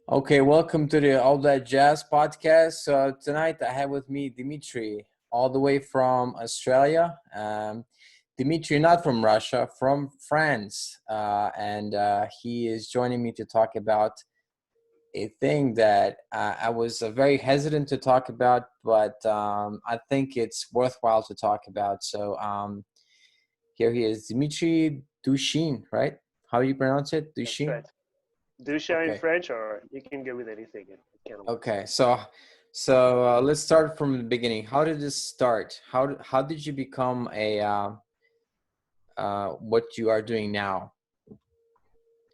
Okay, welcome to the All That Jazz podcast. So tonight I have with me Dimitri, all the way from Australia. Dimitri, not from Russia, from France, and he is joining me to talk about a thing that I was very hesitant to talk about, but I think it's worthwhile to talk about. So here he is, Dimitri Douchin, right? How do you pronounce it? That's Douchin? right. Do share in Okay. French, or you can go with anything. It kind of works. Okay, so let's start from the beginning. How did this start? How did you become a what you are doing now?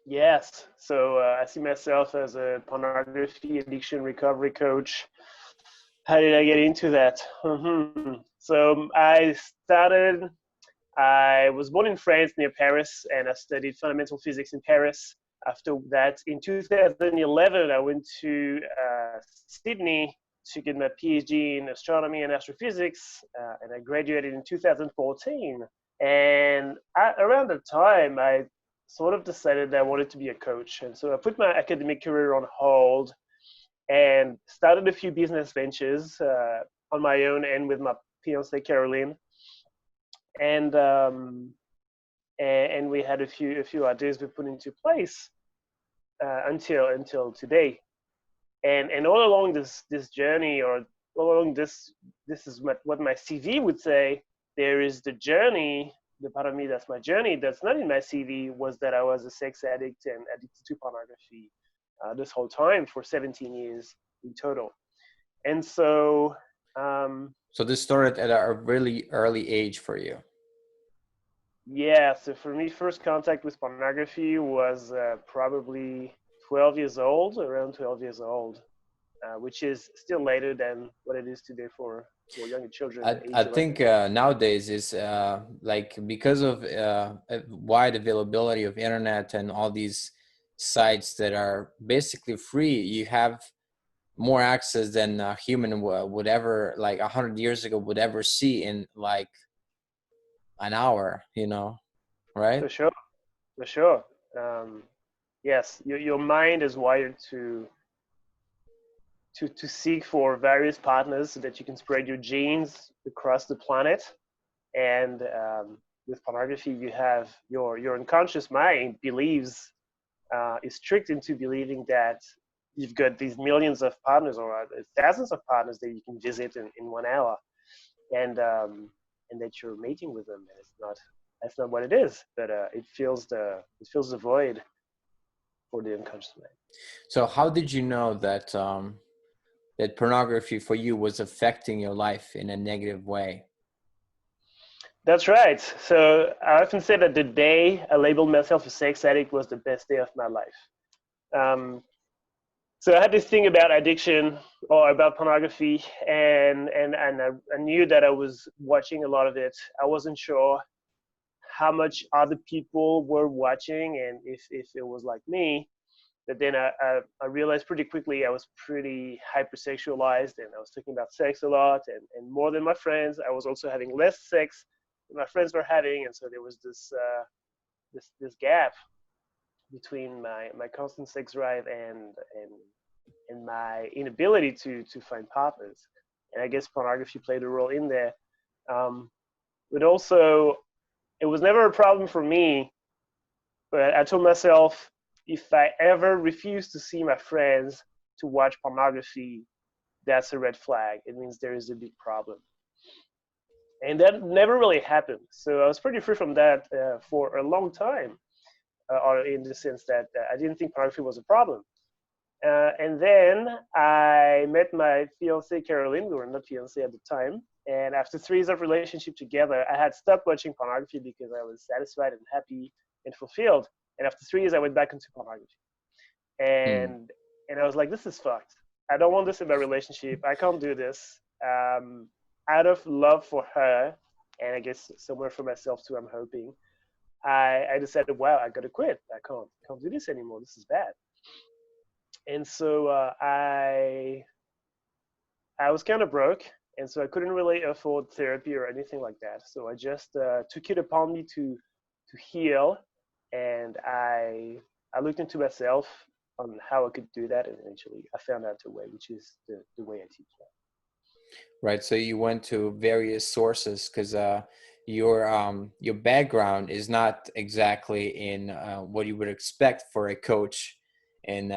Yes. So I see myself as a pornography addiction recovery coach. How did I get into that? So I was born in France near Paris, and I studied fundamental physics in Paris. After that, in 2011, I went to Sydney to get my PhD in astronomy and astrophysics, and I graduated in 2014. And around that time, I sort of decided that I wanted to be a coach. And so I put my academic career on hold and started a few business ventures on my own and with my fiance Caroline. And and we had a few ideas we put into place until today. And all along this journey, or all along this is what my CV would say. There is the journey. The part of me that's my journey that's not in my CV was that I was a sex addict and addicted to pornography this whole time for 17 years in total. And so, um, So this started at a really early age for you. yeah, so for me, first contact with pornography was probably 12 years old, around 12 years old, which is still later than what it is today for younger children, I age think 11. nowadays is like because of wide availability of internet and all these sites that are basically free, you have more access than a human would ever, like 100 years ago, would ever see in like an hour, right? For sure, for sure. Um, yes, your mind is wired to seek for various partners so that you can spread your genes across the planet. And with pornography, you have your unconscious mind believes is tricked into believing that you've got these millions of partners or thousands of partners that you can visit in 1 hour, and and that you're mating with them, and it's not. That's not what it is. But it fills the void for the unconscious mind. So how did you know that that pornography for you was affecting your life in a negative way? That's right. So I often say that the day I labeled myself a sex addict was the best day of my life. Um, so I had this thing about addiction or about pornography, and I knew that I was watching a lot of it. I wasn't sure how much other people were watching and if it was like me. But then I realized pretty quickly I was pretty hypersexualized, and I was talking about sex a lot and more than my friends. I was also having less sex than my friends were having, and so there was this gap between my constant sex drive and my inability to find partners. And I guess pornography played a role in there. Um, but also, it was never a problem for me. But I told myself, if I ever refuse to see my friends to watch pornography, that's a red flag. It means there is a big problem. And that never really happened. So I was pretty free from that for a long time, or in the sense that I didn't think pornography was a problem. And then I met my fiancee Caroline. We were not fiancé at the time. And after 3 years of relationship together, I had stopped watching pornography because I was satisfied and happy and fulfilled. And after 3 years, I went back into pornography. Hmm. And I was like, this is fucked. I don't want this in my relationship. I can't do this. Out of love for her, and I guess somewhere for myself too, I'm hoping, I decided, wow, I gotta quit. I can't do this anymore. This is bad. And so I was kind of broke, and so I couldn't really afford therapy or anything like that. So I just took it upon me to heal, and I looked into myself on how I could do that, and eventually I found out a way, which is the way I teach now. Right. So you went to various sources because your background is not exactly in what you would expect for a coach, and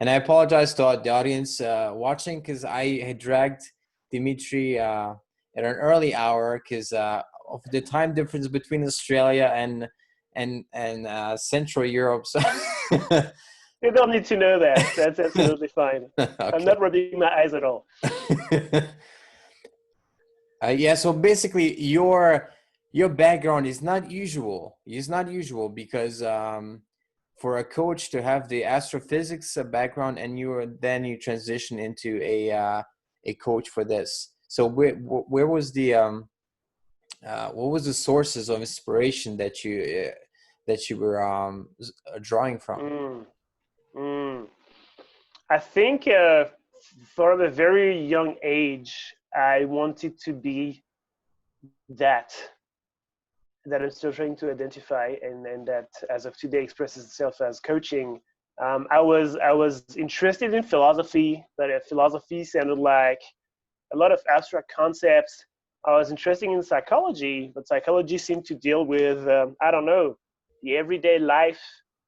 and I apologize to the audience watching because I had dragged Dimitri at an early hour because of the time difference between Australia and Central Europe. So You don't need to know that. That's absolutely fine. I'm okay. not rubbing my eyes at all. Yeah, so basically your background is not usual. It's not usual because for a coach to have the astrophysics background and you transition into a coach for this. So where was the what was the sources of inspiration that you were drawing from? Mm, mm. I think from a very young age, I wanted to be that I'm still trying to identify, and that as of today expresses itself as coaching. I was interested in philosophy, but philosophy sounded like a lot of abstract concepts. I was interested in psychology, but psychology seemed to deal with I don't know, the everyday life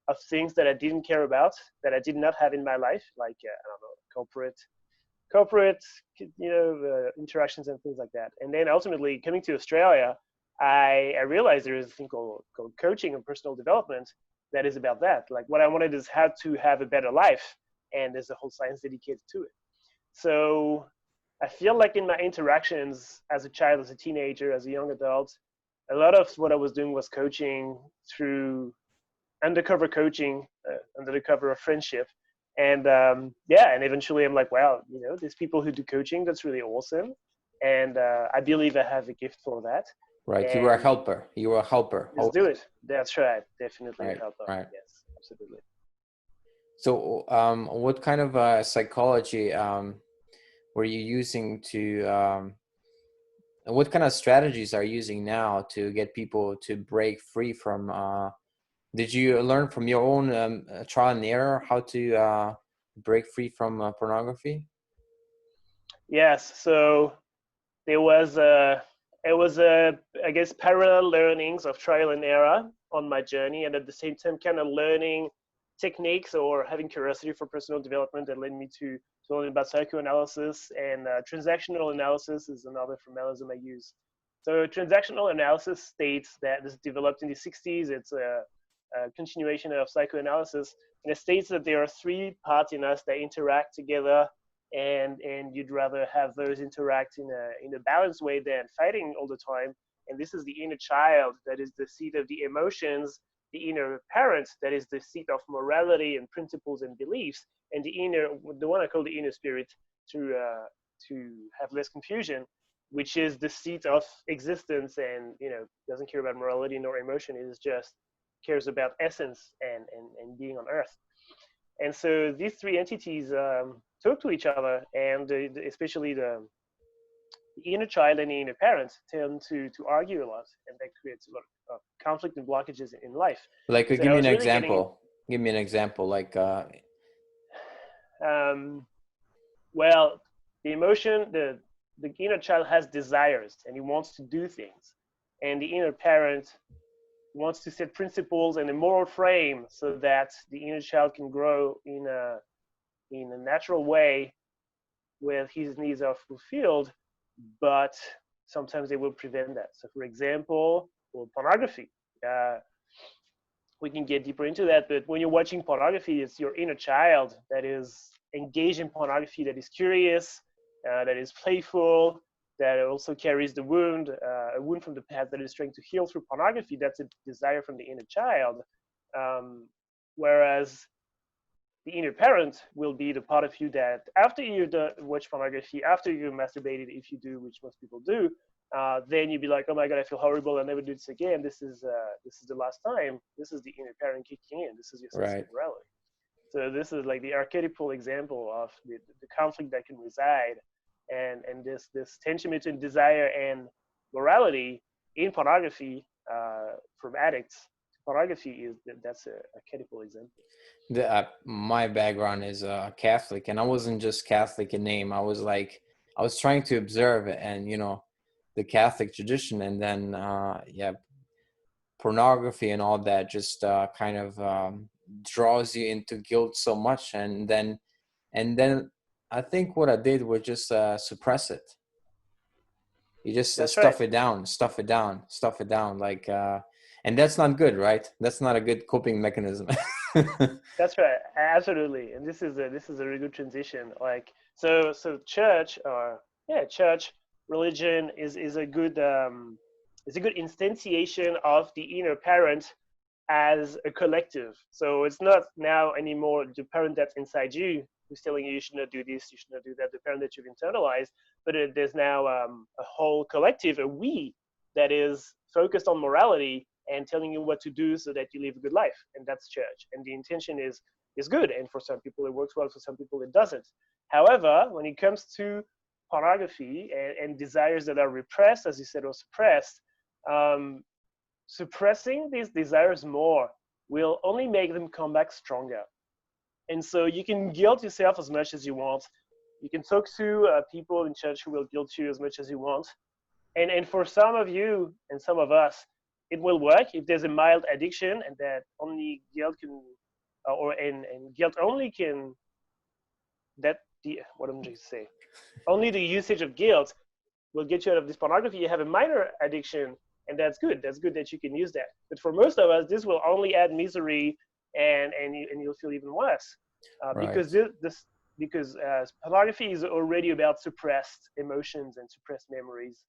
of things that I didn't care about, that I did not have in my life, like I don't know, corporate, interactions and things like that. And then ultimately coming to Australia, I realized there is a thing called coaching and personal development that is about that. Like what I wanted is how to have a better life, and there's a whole science dedicated to it. So I feel like in my interactions as a child, as a teenager, as a young adult, a lot of what I was doing was coaching through undercover coaching, under the cover of friendship. And yeah, and eventually I'm like, wow, there's people who do coaching. That's really awesome. And I believe I have a gift for that. Right, you were a And helper. You were a helper. let's do it. That's right. Definitely a Right, helper. right. Yes, absolutely. So, what kind of psychology were you using to? What kind of strategies are you using now to get people to break free from? Did you learn from your own trial and error how to break free from pornography? Yes. So there was a I guess parallel learnings of trial and error on my journey, and at the same time kind of learning techniques or having curiosity for personal development that led me to learn about psychoanalysis, and transactional analysis is another formalism I use. So transactional analysis states that this developed in the 60s. It's a continuation of psychoanalysis, and it states that there are three parts in us that interact together, and you'd rather have those interact in a balanced way than fighting all the time. And this is the inner child, that is the seat of the emotions, the inner parent, that is the seat of morality and principles and beliefs, and the one I call the inner spirit, to have less confusion, which is the seat of existence, and doesn't care about morality nor emotion. It is just cares about essence and being on earth. And so these three entities talk to each other, and especially the inner child and the inner parent tend to argue a lot, and that creates a lot of conflict and blockages in life. Like, So give I me an was really getting, example. Give me an example. Like, um, well, the inner child has desires and he wants to do things, and the inner parent wants to set principles and a moral frame so that the inner child can grow in a natural way where his needs are fulfilled, but sometimes they will prevent that. So, for example, well, pornography. Uh, we can get deeper into that, but when you're watching pornography, it's your inner child that is engaged in pornography, that is curious, that is playful, that also carries the wound, a wound from the past that is trying to heal through pornography. That's a desire from the inner child. Whereas the inner parent will be the part of you that after you watch pornography, after you masturbated, if you do, which most people do, then you'd be like, oh my God, I feel horrible. I'll never do this again. This is the last time. This is the inner parent kicking in. This is your sense of right. morality. So this is like the archetypal example of the conflict that can reside, and this tension between desire and morality in pornography, from addicts to pornography is that's a critical example. My background is Catholic, and I wasn't just Catholic in name. I was trying to observe it, and the Catholic tradition, and then pornography and all that just kind of draws you into guilt so much, and then I think what I did was just suppress it. You just That's right. stuff it down, stuff it down, stuff it down, like, and that's not good, right? That's not a good coping mechanism. That's right, absolutely. And this is a really good transition. Like, so church, or church religion is a good instantiation of the inner parent as a collective. So it's not now anymore the parent that's inside you who's telling you should not do this, you should not do that, the parent that you've internalized, but there's now a whole collective, a we, that is focused on morality and telling you what to do so that you live a good life. And that's church. And the intention is good. And for some people it works well, for some people it doesn't. However, when it comes to pornography and desires that are repressed, as you said, or suppressed, suppressing these desires more will only make them come back stronger. And so you can guilt yourself as much as you want. You can talk to people in church who will guilt you as much as you want. And for some of you and some of us, it will work if there's a mild addiction, and that only guilt can, and guilt only can, what I'm going to say, only the usage of guilt will get you out of this pornography. You have a minor addiction, and that's good. That's good that you can use that. But for most of us, this will only add misery, and you'll feel even worse, Right. because pornography is already about suppressed emotions and suppressed memories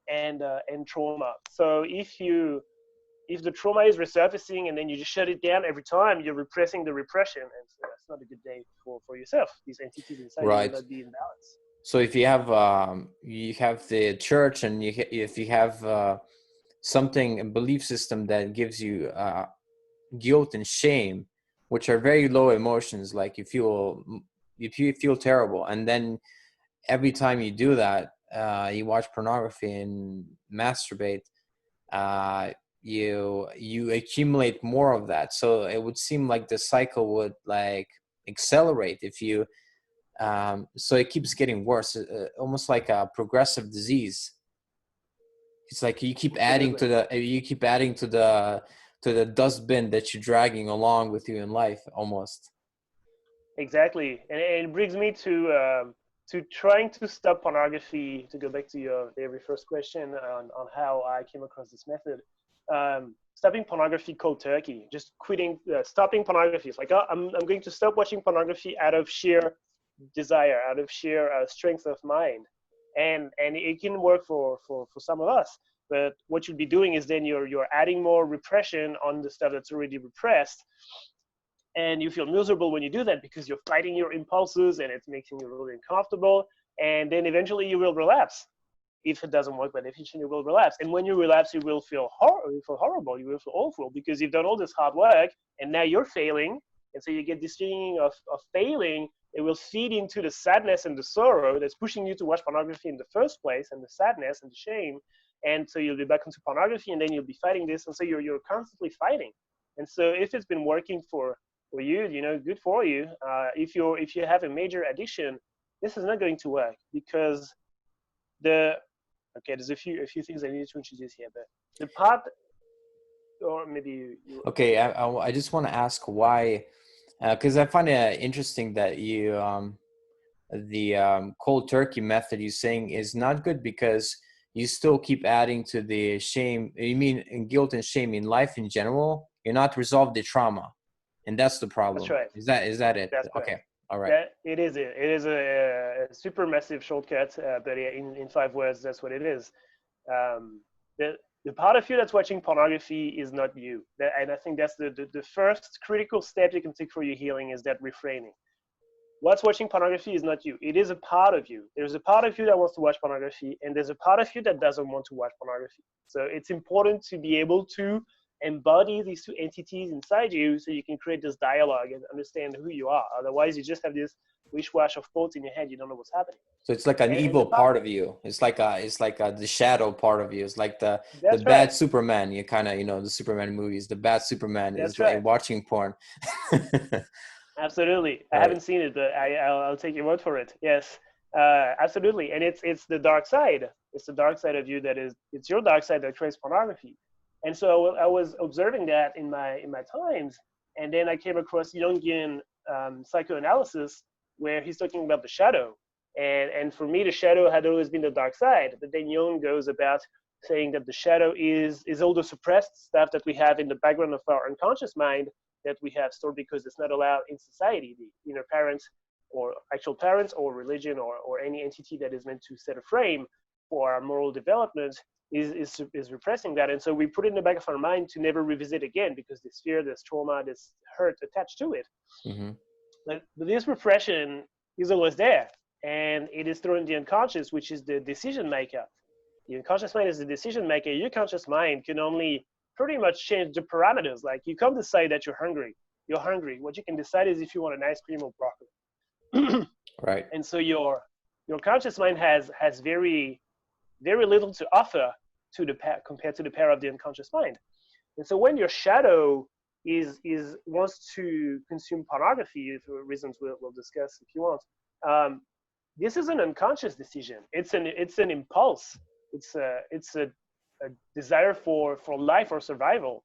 and trauma. So if the trauma is resurfacing and then you just shut it down every time, you're repressing the repression, and so that's not a good day for yourself. These entities inside you Right. will not be in balance. So if you have the church, and if you have something, a belief system that gives you guilt and shame, which are very low emotions, like you feel terrible, and then every time you do that, you watch pornography and masturbate, you accumulate more of that. So it would seem like the cycle would like accelerate if you so it keeps getting worse, almost like a progressive disease. It's like you keep adding to the dustbin that you're dragging along with you in life, almost. Exactly, and it brings me to trying to stop pornography. To go back to your very first question on how I came across this method, stopping pornography cold turkey, just stopping pornography. It's like, oh, I'm going to stop watching pornography out of sheer desire, out of sheer strength of mind, and it can work for some of us. But what you'll be doing is then you're adding more repression on the stuff that's already repressed, and you feel miserable when you do that because you're fighting your impulses and it's making you really uncomfortable, and then eventually you will relapse. If it doesn't work by definition, you will relapse, and when you relapse, you will feel horrible, you will feel awful, because you've done all this hard work and now you're failing, and so you get this feeling of failing. It will feed into the sadness and the sorrow that's pushing you to watch pornography in the first place, and the sadness and the shame, and so you'll be back into pornography, and then you'll be fighting this, and so you're constantly fighting. And so if it's been working for you, good for you. If you have a major addiction, this is not going to work, because there's a few things I need to introduce here, but the part, or maybe you Okay, I just want to ask why, because I find it interesting that the cold turkey method you're saying is not good, because you still keep adding to the shame. You mean in guilt and shame in life in general? You're not resolved the trauma, and that's the problem. That's right. Is that it? That's Okay, right. all right. That it is a super massive shortcut, but in 5 words, that's what it is. The part of you that's watching pornography is not you, and I think that's the first critical step you can take for your healing, is that reframing. What's watching pornography is not you. It is a part of you. There's a part of you that wants to watch pornography, and there's a part of you that doesn't want to watch pornography. So it's important to be able to embody these two entities inside you so you can create this dialogue and understand who you are. Otherwise, you just have this wish-wash of thoughts in your head. You don't know what's happening. So it's like an And evil part of you. It's like the shadow part of you. It's like the that's bad right. Superman. You kind of, the Superman movies. The bad Superman is That's like right. watching porn. Absolutely. I Right. haven't seen it, but I'll take your word for it. Yes, absolutely. And it's the dark side. It's the dark side of you it's your dark side that creates pornography. And so I was observing that in my times, and then I came across Jungian psychoanalysis where he's talking about the shadow. And for me, the shadow had always been the dark side. But then Jung goes about saying that the shadow is all the suppressed stuff that we have in the background of our unconscious mind that we have stored because it's not allowed in society. The inner parents or actual parents or religion or any entity that is meant to set a frame for our moral development is repressing that. And so we put it in the back of our mind to never revisit again because this fear, this trauma, this hurt attached to it. Mm-hmm. But this repression is always there. And it is through the unconscious, which is the decision maker. The unconscious mind is the decision maker. Your conscious mind can only pretty much change the parameters. Like you can't decide that you're hungry. You're hungry. What you can decide is if you want an ice cream or broccoli. Right. And so your conscious mind has very very little to offer to compared to the power of the unconscious mind. And so when your shadow is wants to consume pornography for reasons we'll discuss if you want, this is an unconscious decision. It's an impulse. It's a desire for life or survival,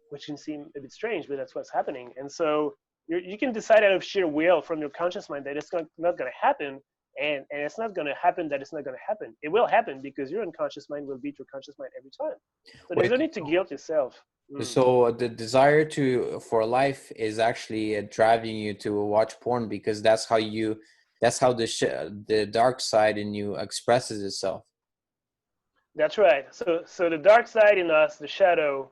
which can seem a bit strange, but that's what's happening. And so you can decide out of sheer will from your conscious mind that it's not going to happen, and it's not going to happen that it's not going to happen. It will happen because your unconscious mind will beat your conscious mind every time. So there's Wait. no need to guilt yourself. So the desire for life is actually driving you to watch porn because that's how the dark side in you expresses itself. That's right. So the dark side in us, the shadow,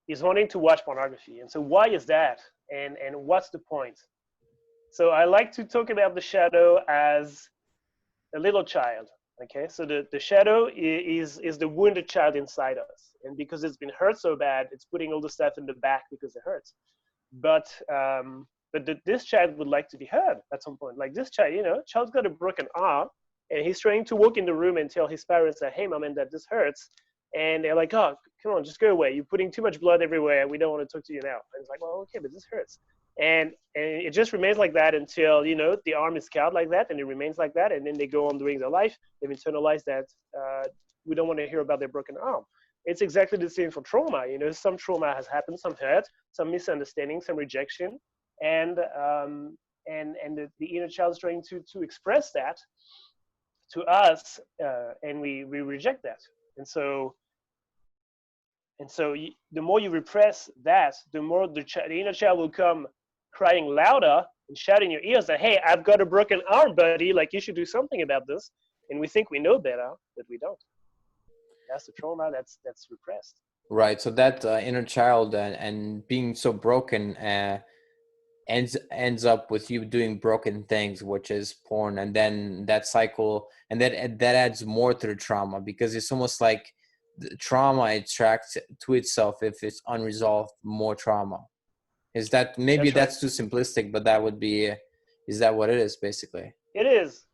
is wanting to watch pornography. And so why is that? And what's the point? So I like to talk about the shadow as a little child. Okay, so the shadow is the wounded child inside us, and because it's been hurt so bad, it's putting all the stuff in the back because it hurts. But this child would like to be heard at some point. Like this child, child's got a broken arm, and he's trying to walk in the room and tell his parents that, hey, mom and dad, this hurts. And they're like, oh, come on, just go away. You're putting too much blood everywhere. We don't want to talk to you now. And it's like, well, okay, but this hurts. And it just remains like that until, the arm is scarred like that, and it remains like that. And then they go on doing their life. They've internalized that we don't want to hear about their broken arm. It's exactly the same for trauma. Some trauma has happened, some hurt, some misunderstanding, some rejection. And the inner child is trying to express that to us, and we reject that. And so the more you repress that, the more the inner child will come crying louder and shout in your ears that, hey, I've got a broken arm, buddy. Like, you should do something about this. And we think we know better, but we don't. That's the trauma that's repressed. Right. So that inner child and being so broken ends up with you doing broken things, which is porn, and then that cycle, and that adds more to the trauma because it's almost like the trauma attracts to itself if it's unresolved more trauma. Is that maybe that's too simplistic, but that would be, is that what it is basically? It is.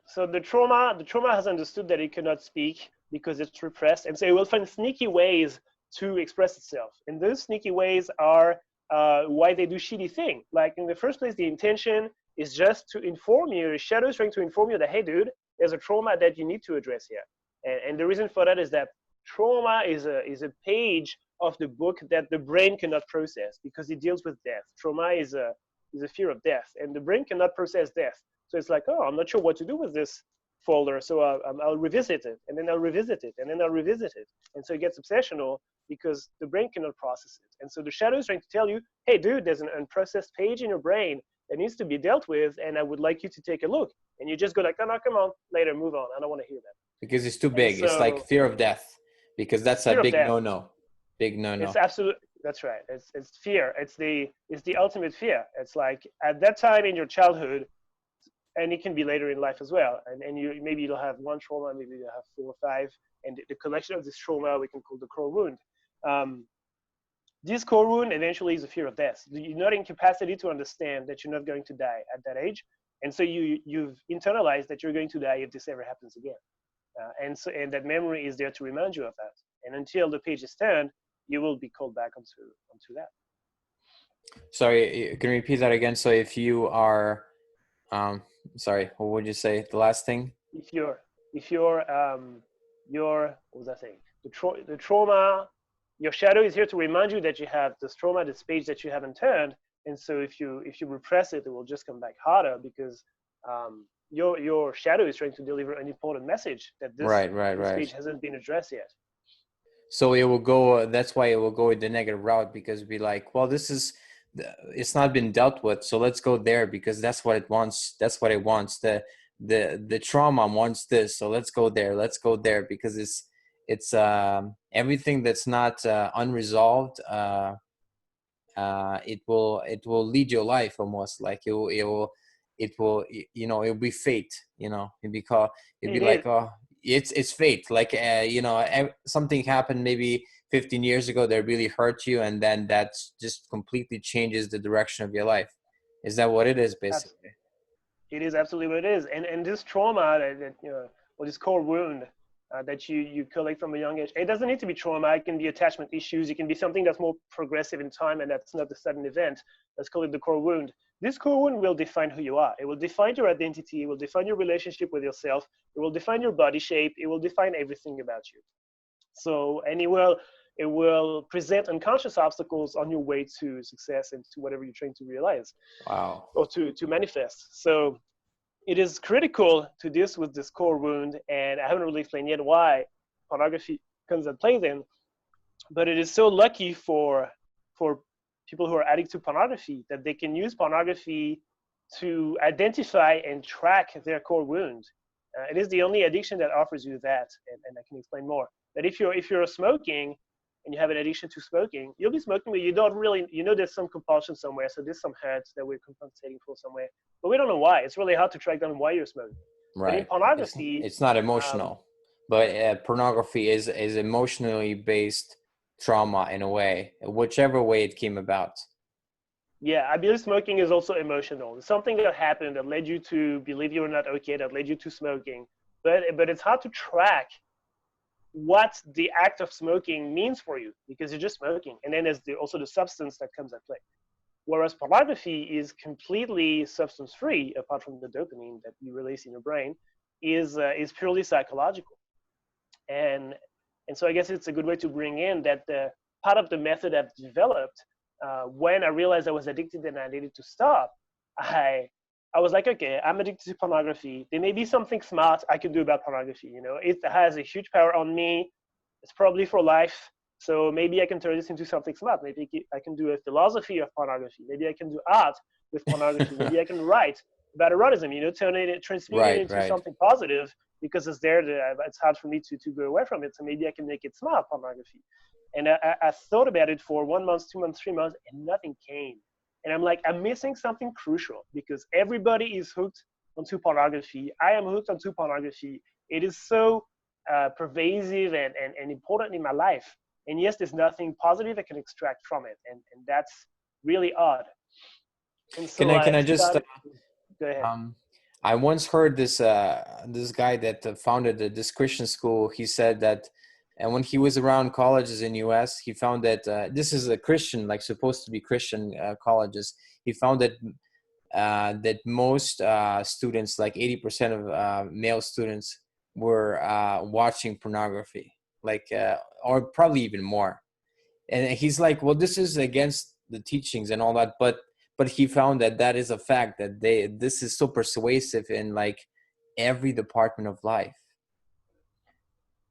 So the trauma has understood that it cannot speak because it's repressed, and so it will find sneaky ways to express itself. And those sneaky ways are why they do shitty thing. Like in the first place, the intention is just to inform you. The shadow is trying to inform you that, hey, dude, there's a trauma that you need to address here. And the reason for that is that trauma is a page of the book that the brain cannot process because it deals with death. Trauma is a fear of death, and the brain cannot process death. So it's like, oh, I'm not sure what to do with this folder, so I'll revisit it, and then I'll revisit it, and then I'll revisit it. And so it gets obsessional because the brain cannot process it. And so the shadow is trying to tell you, hey, dude, there's an unprocessed page in your brain that needs to be dealt with, and I would like you to take a look. And you just go like, oh, no, come on, later, move on. I don't want to hear that. Because it's too big. So, it's like fear of death, because that's a big no-no. Big no-no. It's absolute. That's right. It's fear. It's the ultimate fear. It's like at that time in your childhood, and it can be later in life as well. And maybe you'll have one trauma, maybe you'll have 4 or 5, and the collection of this trauma we can call the core wound. This core wound eventually is a fear of death. You're not incapacitated to understand that you're not going to die at that age, and so you've internalized that you're going to die if this ever happens again. And that memory is there to remind you of that. And until the page is turned, you will be called back onto that. Sorry, can you repeat that again? So if you are, sorry, what would you say? The last thing? If you're what was I saying? The trauma, your shadow is here to remind you that you have this trauma, this page that you haven't turned. And so if you repress it, it will just come back harder because your shadow is trying to deliver an important message that this page hasn't been addressed yet. So it will go, that's why it will go the negative route, because it'll be like, well, it's not been dealt with, so let's go there because that's what it wants. That's what it wants. The trauma wants this, so let's go there because it's everything that's not unresolved. It will lead your life almost like it will it'll be fate. It'd be like, oh, it's fate. Like something happened maybe 15 years ago that really hurt you, and then that just completely changes the direction of your life. Is that what it is, basically? It is absolutely what it is. And this trauma that or this core wound that you collect from a young age, it doesn't need to be trauma. It can be attachment issues. It can be something that's more progressive in time, and that's not a sudden event. Let's call it the core wound. This core wound will define who you are. It will define your identity. It will define your relationship with yourself. It will define your body shape. It will define everything about you. So, and it will present unconscious obstacles on your way to success and to whatever you're trying to realize. Wow. Or to manifest. So it is critical to deal with this core wound, and I haven't really explained yet why pornography comes and plays in, but it is so lucky for people who are addicted to pornography that they can use pornography to identify and track their core wound. It is the only addiction that offers you that, and I can explain more. That if you're smoking and you have an addiction to smoking, you'll be smoking, but you don't really, there's some compulsion somewhere, so there's some hurt that we're compensating for somewhere, but we don't know why. It's really hard to track down why you're smoking. Right. But in pornography, it's not emotional, but pornography is emotionally based trauma in a way, whichever way it came about. Yeah, I believe smoking is also emotional. It's something that happened that led you to believe you were not okay, that led you to smoking. But it's hard to track what the act of smoking means for you because you're just smoking. And then there's also the substance that comes at play. Whereas pornography is completely substance-free, apart from the dopamine that you release in your brain, is purely psychological. And so I guess it's a good way to bring in that the part of the method I've developed when I realized I was addicted and I needed to stop, I was like, okay, I'm addicted to pornography. There may be something smart I can do about pornography. It has a huge power on me. It's probably for life. So maybe I can turn this into something smart. Maybe I can do a philosophy of pornography. Maybe I can do art with pornography. Maybe I can write about erotism, transmute it into something positive because it's there. It's hard for me to go away from it. So maybe I can make it smart, pornography. And I thought about it for 1 month, 2 months, 3 months, and nothing came. And I'm like, I'm missing something crucial because everybody is hooked onto pornography. I am hooked onto pornography. It is so pervasive and important in my life. And yes, there's nothing positive I can extract from it. And that's really odd. And so can I just go ahead. I once heard this guy that founded this Christian school. He said that, and when he was around colleges in US, he found that this is a Christian, like supposed to be Christian colleges. He found that that most students, like 80% of male students, were watching pornography, like or probably even more. And he's like, well, this is against the teachings and all that, but he found that is a fact, that this is so persuasive in like every department of life.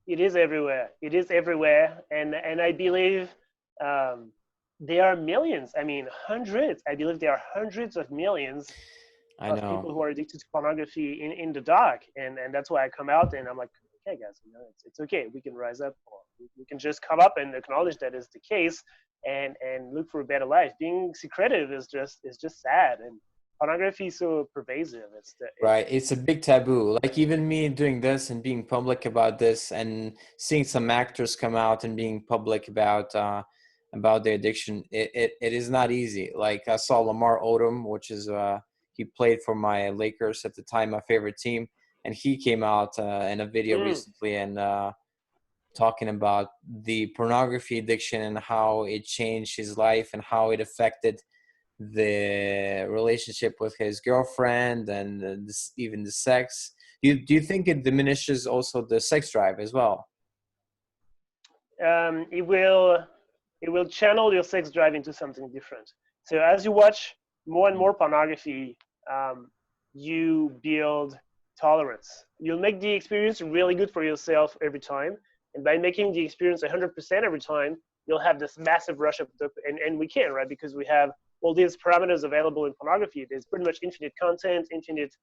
It is everywhere. It is everywhere. And I believe there are millions. I mean, hundreds. I believe there are hundreds of millions of people who are addicted to pornography in the dark. And that's why I come out and I'm like, okay, guys, it's okay. We can rise up. Or we can just come up and acknowledge that is the case and look for a better life. Being secretive is just sad. pornography is so pervasive. Right. It's a big taboo. Like even me doing this and being public about this and seeing some actors come out and being public about their addiction, it is not easy. Like I saw Lamar Odom, which is he played for my Lakers at the time, my favorite team, and he came out in a video Mm. recently and talking about the pornography addiction and how it changed his life and how it affected the relationship with his girlfriend and even the sex. Do you think it diminishes also the sex drive as well? It will channel your sex drive into something different. So as you watch more and more pornography, um, you build tolerance. You'll make the experience really good for yourself every time, and by making the experience 100% every time, you'll have this massive rush of and we can, right, because we have all these parameters available in pornography. There's pretty much infinite content, infinite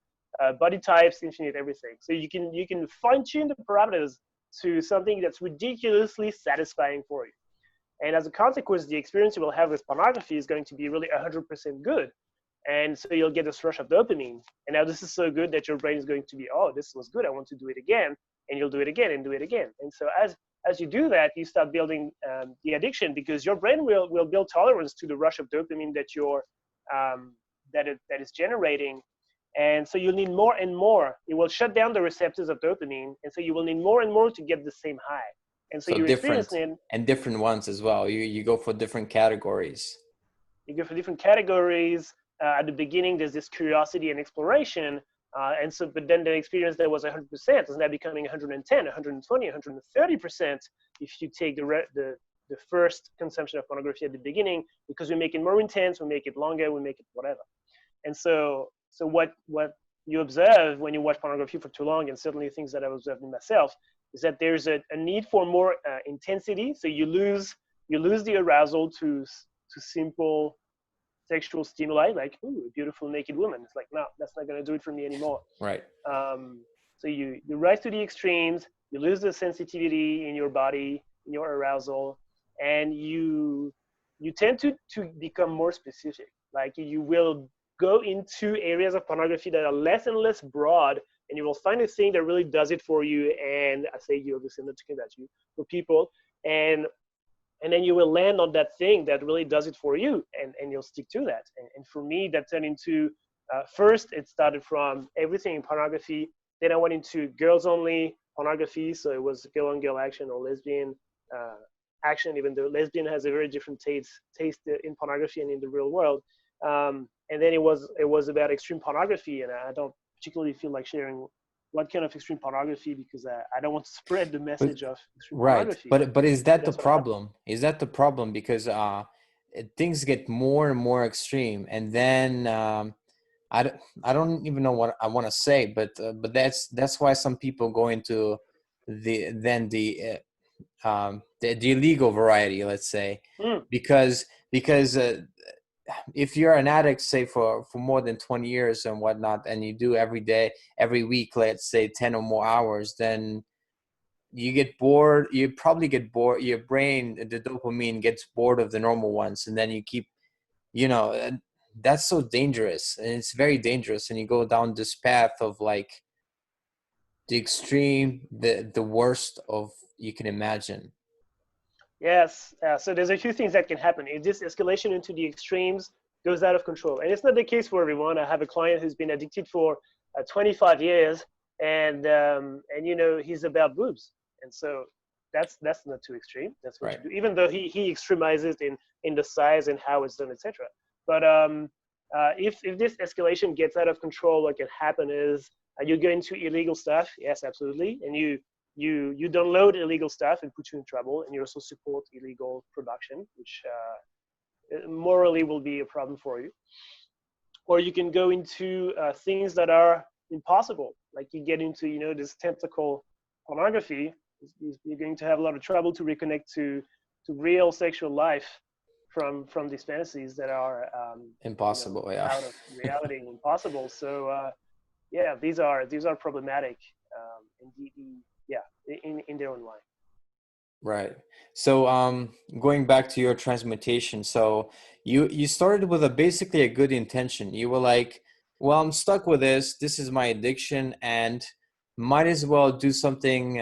body types, infinite everything. So you can fine tune the parameters to something that's ridiculously satisfying for you. And as a consequence, the experience you will have with pornography is going to be really 100% good. And so you'll get this rush of dopamine. And now this is so good that your brain is going to be, oh, this was good. I want to do it again. And you'll do it again and do it again. And so as you do that, you start building the addiction, because your brain will build tolerance to the rush of dopamine that is generating. And so you'll need more and more. It will shut down the receptors of dopamine. And so you will need more and more to get the same high. And so So you experience different it. and different ones as well. You go for different categories. You go for different categories. At the beginning, there's this curiosity and exploration. And so, but then the experience that was 100% is now becoming 110, 120, 130% if you take the first consumption of pornography at the beginning, because we make it more intense, we make it longer, we make it whatever. And so what you observe when you watch pornography for too long, and certainly things that I've observed in myself, is that there's a need for more intensity. So you lose the arousal to simple sexual stimuli, like, ooh, a beautiful naked woman. It's like, no, that's not going to do it for me anymore. Right. So you rise to the extremes, you lose the sensitivity in your body, in your arousal, and you tend to become more specific. Like you will go into areas of pornography that are less and less broad, and you will find a thing that really does it for you. And I say you, obviously, I'm not talking about you, for people. And then you will land on that thing that really does it for you, and you'll stick to that. And for me, that turned into, first it started from everything in pornography. Then I went into girls only pornography, so it was girl on girl action or lesbian action, even though lesbian has a very different taste in pornography and in the real world. And then it was about extreme pornography, and I don't particularly feel like sharing what kind of extreme pornography, because I don't want to spread the But message of extreme right. pornography. But is But that the that's what happened. problem? Is that the problem? Because things get more and more extreme, and then I don't even know what I want to say, but that's why some people go into the illegal variety, let's say, Mm. because if you're an addict, say for more than 20 years and whatnot, and you do every day, every week, let's say 10 or more hours, then you get bored. You probably get bored. Your brain, the dopamine, gets bored of the normal ones, and then you keep, and that's so dangerous, and it's very dangerous, and you go down this path of like the extreme, the worst of you can imagine. Yes. So there's a few things that can happen. If this escalation into the extremes goes out of control, and it's not the case for everyone. I have a client who's been addicted for 25 years, and he's about boobs, and so that's not too extreme. That's what Right. you do, even though he extremizes in the size and how it's done, etc. But if this escalation gets out of control, what can happen is you go into illegal stuff. Yes, absolutely, and you download illegal stuff and put you in trouble, and you also support illegal production, which morally will be a problem for you. Or you can go into things that are impossible, like you get into this tentacle pornography. You're going to have a lot of trouble to reconnect to real sexual life from these fantasies that are Impossible. Yeah. out of reality and impossible. So yeah, these are problematic, yeah, in their own line. Right. So going back to your transmutation, so you started with a basically a good intention. You were like, well, I'm stuck with this. This is my addiction and might as well do something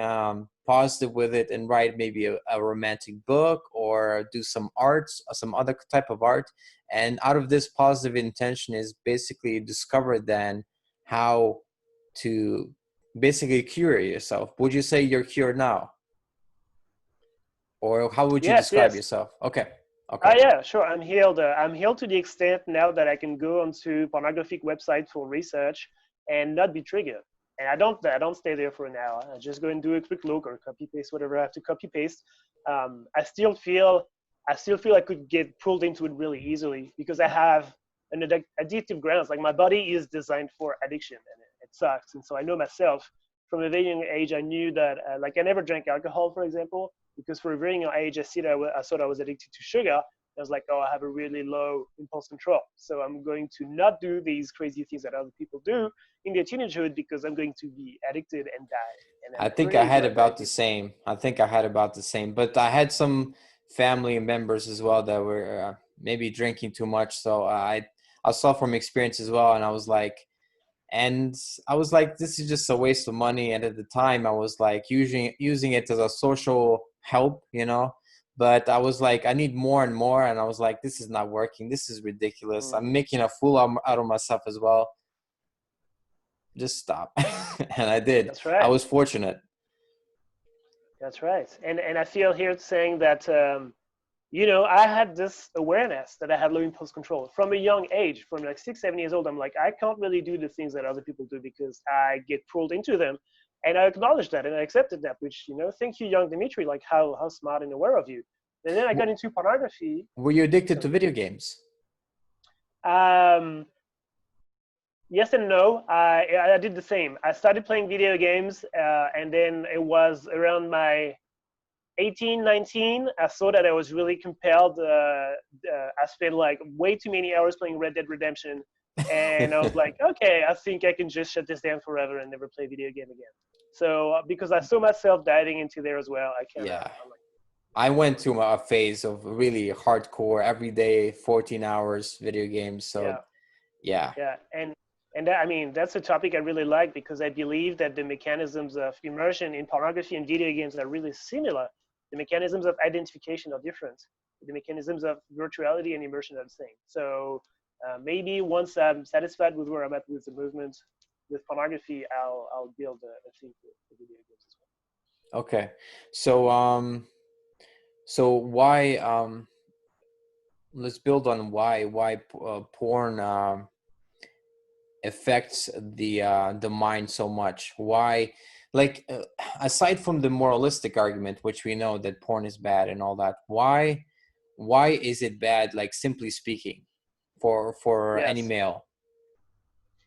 positive with it and write maybe a romantic book or do some arts, some other type of art. And out of this positive intention is basically discover then how to basically cure yourself. Would you say you're cured now? Or how would you Yes, describe yes. yourself? Okay. Okay. Yeah, sure. I'm healed. I'm healed to the extent now that I can go onto pornographic website for research and not be triggered. And I don't stay there for an hour. I just go and do a quick look or copy paste whatever I have to copy paste. I still feel I could get pulled into it really easily because I have an addictive grounds. Like my body is designed for addiction, and it sucks. And so I know myself from a very young age. I knew that like I never drank alcohol, for example, because for a very young age, I thought I was addicted to sugar. I was like, oh, I have a really low impulse control. So I'm going to not do these crazy things that other people do in their teenagehood because I'm going to be addicted and die. And I I'm think I pretty had glad that I about the did. same. I think I had about the same, but I had some family members as well that were maybe drinking too much. So I saw from experience as well, and and I was like, this is just a waste of money. And at the time, I was like using it as a social help, you know. But I was like, I need more and more, and I was like, this is not working. This is ridiculous. I'm Mm, making a fool out of myself as well. Just stop. And I did. that's I right. was fortunate. That's right. And I feel here saying that I had this awareness that I had low impulse control from a young age, from like 6, 7 years old. I'm like, I can't really do the things that other people do because I get pulled into them. And I acknowledged that and I accepted that, which, thank you, young Dimitri, like how smart and aware of you. And then I got into pornography. Were you addicted to Sorry. video games? Um, yes and no. I did the same. I started playing video games, and then it was around my 18, 19, I saw that I was really compelled. I spent like way too many hours playing Red Dead Redemption. And I was like, okay, I think I can just shut this down forever and never play video game again. So because I saw myself diving into there as well, Yeah. I'm like, I went through a phase of really hardcore every day, 14 hours video games. yeah, So yeah. yeah. And that, I mean, that's a topic I really like because I believe that the mechanisms of immersion in pornography and video games are really similar. The mechanisms of identification are different. The mechanisms of virtuality and immersion are the same. So maybe once I'm satisfied with where I'm at with the movement with pornography, I'll build a thing for video games as Okay. So so why let's build on why porn affects the mind so much. Why, like, aside from the moralistic argument, which we know that porn is bad and all that, why is it bad, like simply speaking, for well. any Yes, male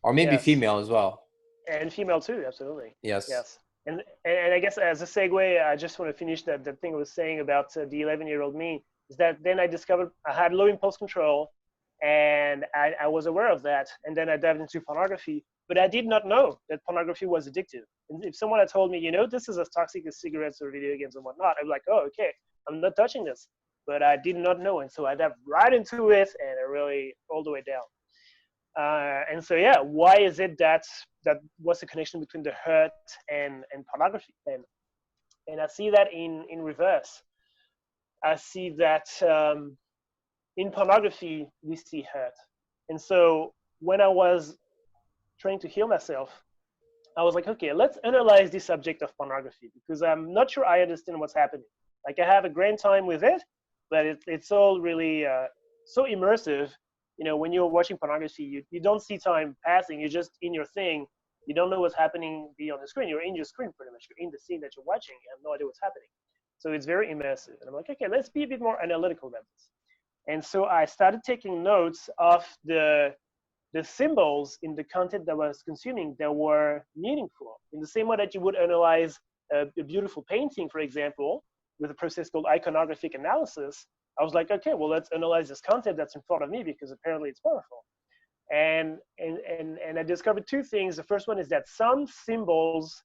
or maybe yes. female as well? And female too, absolutely. Yes. Yes. And I guess as a segue, I just want to finish that thing I was saying about the 11-year-old me. Is that then I discovered I had low impulse control, and I was aware of that. And then I dived into pornography, but I did not know that pornography was addictive. And if someone had told me, this is as toxic as cigarettes or video games and whatnot, I'd be like, oh, okay, I'm not touching this. But I did not know, and so I dived right into it, and I really all the way down. And so yeah, why is it that what's the connection between the hurt and pornography? And I see that in reverse. I see that in pornography we see hurt. And so when I was trying to heal myself, I was like, okay, let's analyze the subject of pornography because I'm not sure I understand what's happening. Like I have a great time with it, but it's all really so immersive. When you're watching pornography, you don't see time passing. You're just in your thing. You don't know what's happening beyond the screen. You're in your screen pretty much. You're in the scene that you're watching. You have no idea what's happening. So it's very immersive. And I'm like, okay, let's be a bit more analytical about this. And so I started taking notes of the symbols in the content that I was consuming that were meaningful. In the same way that you would analyze a beautiful painting, for example, with a process called iconographic analysis, I was like, okay, well, let's analyze this content that's in front of me because apparently it's powerful. And I discovered two things. The first one is that some symbols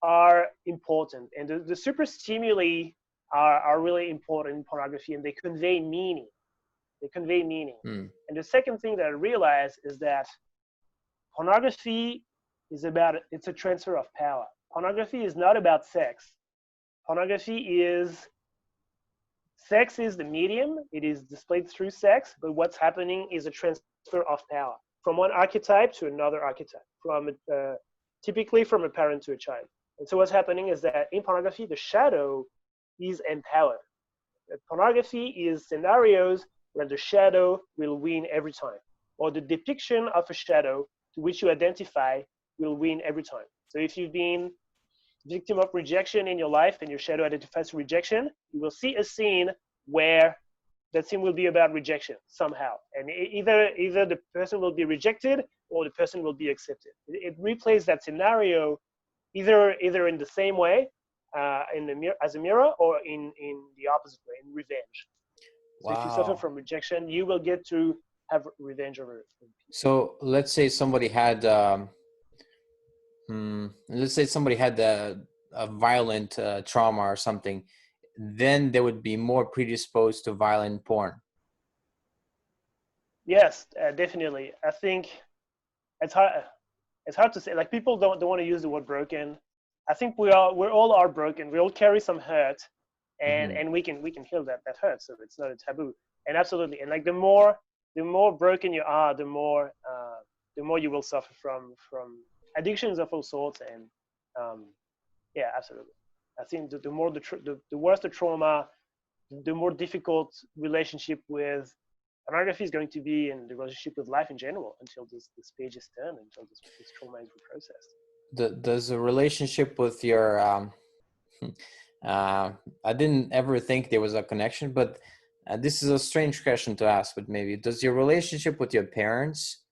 are important, and the super stimuli are really important in pornography, and they convey meaning. They convey meaning. Hmm. And the second thing that I realized is that pornography it's a transfer of power. Pornography is not about sex. Pornography is sex is the medium. It is displayed through sex, but what's happening is a transfer of power from one archetype to another archetype, typically from a parent to a child. And so what's happening is that in pornography, the shadow is empowered. Pornography is scenarios where the shadow will win every time, or the depiction of a shadow to which you identify will win every time. So if you've been victim of rejection in your life and your shadow identifies rejection, you will see a scene where that scene will be about rejection somehow. And either the person will be rejected or the person will be accepted. It replays that scenario either in the same way, as a mirror, or in the opposite way, in revenge. So if you suffer Wow. from rejection, you will get to have revenge over it. So let's say somebody had let's say somebody had a violent trauma or something, then they would be more predisposed to violent porn. Yes, definitely. I think it's hard. It's hard to say. Like, people don't want to use the word broken. I think we all are broken. We all carry some hurt, and Mm-hmm. we can heal that hurt. So it's not a taboo. And absolutely. And like the more broken you are, the more you will suffer from addictions of all sorts. And yeah, absolutely. I think the more the worse the trauma, the more difficult relationship with pornography is going to be, in the relationship with life in general, until this page is turned, until this trauma is reprocessed. Does a relationship with your I didn't ever think there was a connection, but this is a strange question to ask, but maybe, does your relationship with your parents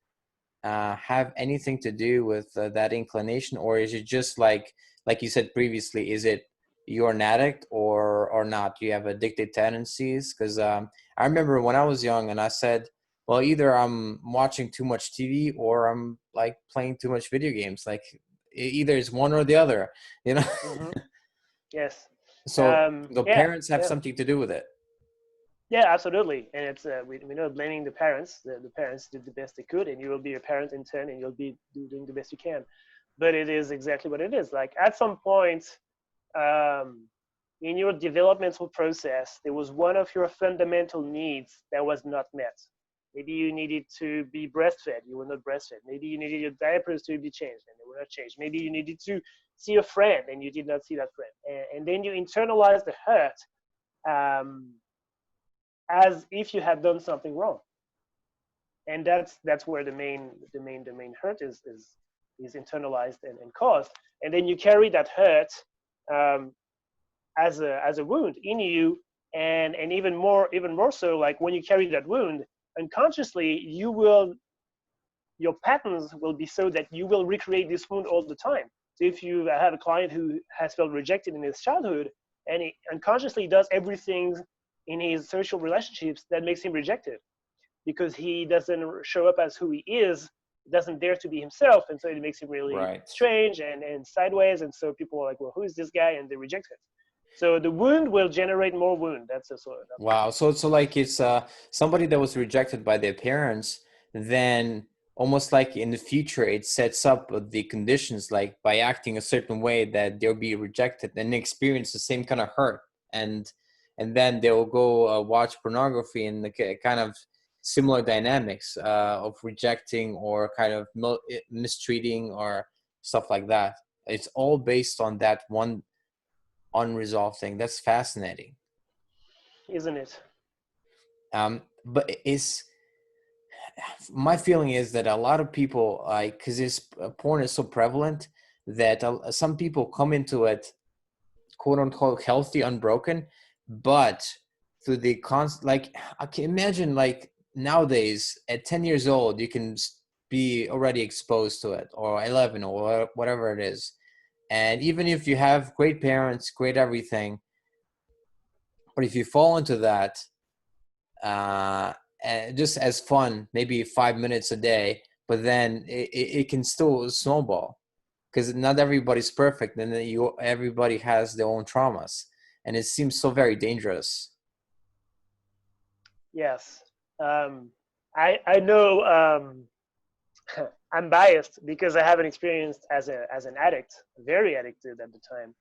have anything to do with that inclination, or is it just like you said previously, is it you're an addict or not? You have addicted tendencies? Because I remember when I was young and I said, well, either I'm watching too much TV or I'm like playing too much video games. Like either it's one or the other, you know? Mm-hmm. Yes. So the Yeah. parents have Yeah. something to do with it. Yeah, absolutely. And it's we know, blaming the parents. The parents did the best they could, and you will be a parent in turn, and you'll be doing the best you can. But it is exactly what it is. Like, at some point, um, in your developmental process, there was one of your fundamental needs that was not met. Maybe you needed to be breastfed, you were not breastfed. Maybe you needed your diapers to be changed, and they were not changed. Maybe you needed to see a friend, and you did not see that friend. And then you internalize the hurt, um, as if you had done something wrong. And that's where the main hurt is internalized and caused. And then you carry that hurt, um, as a wound in you. And even more so, like, when you carry that wound unconsciously, your patterns will be so that you will recreate this wound all the time. So if you have a client who has felt rejected in his childhood, and he unconsciously does everything in his social relationships that makes him rejected, because he doesn't show up as who he is, doesn't dare to be himself, and so it makes him really Right. strange and sideways. And so people are like, well, who is this guy? And they reject him. So the wound will generate more wound. That's a sort of, Wow. So like it's somebody that was rejected by their parents, then almost like in the future it sets up the conditions, like by acting a certain way, that they'll be rejected and experience the same kind of hurt, and then they'll go watch pornography, and the kind of similar dynamics of rejecting or kind of mistreating or stuff like that. It's all based on that one unresolved thing. That's fascinating. isn't it? But it's my feeling is that a lot of people, like, because this porn is so prevalent, that some people come into it quote unquote healthy, unbroken, but through the like, I can imagine, like, nowadays at 10 years old you can be already exposed to it, or 11, or whatever it is. And even if you have great parents, great everything, but if you fall into that, and just as fun, maybe 5 minutes a day, but then it can still snowball, because not everybody's perfect, and then everybody has their own traumas. and it seems so very dangerous. Yes. I know I'm biased because I haven't experienced as an addict, very addicted at the time.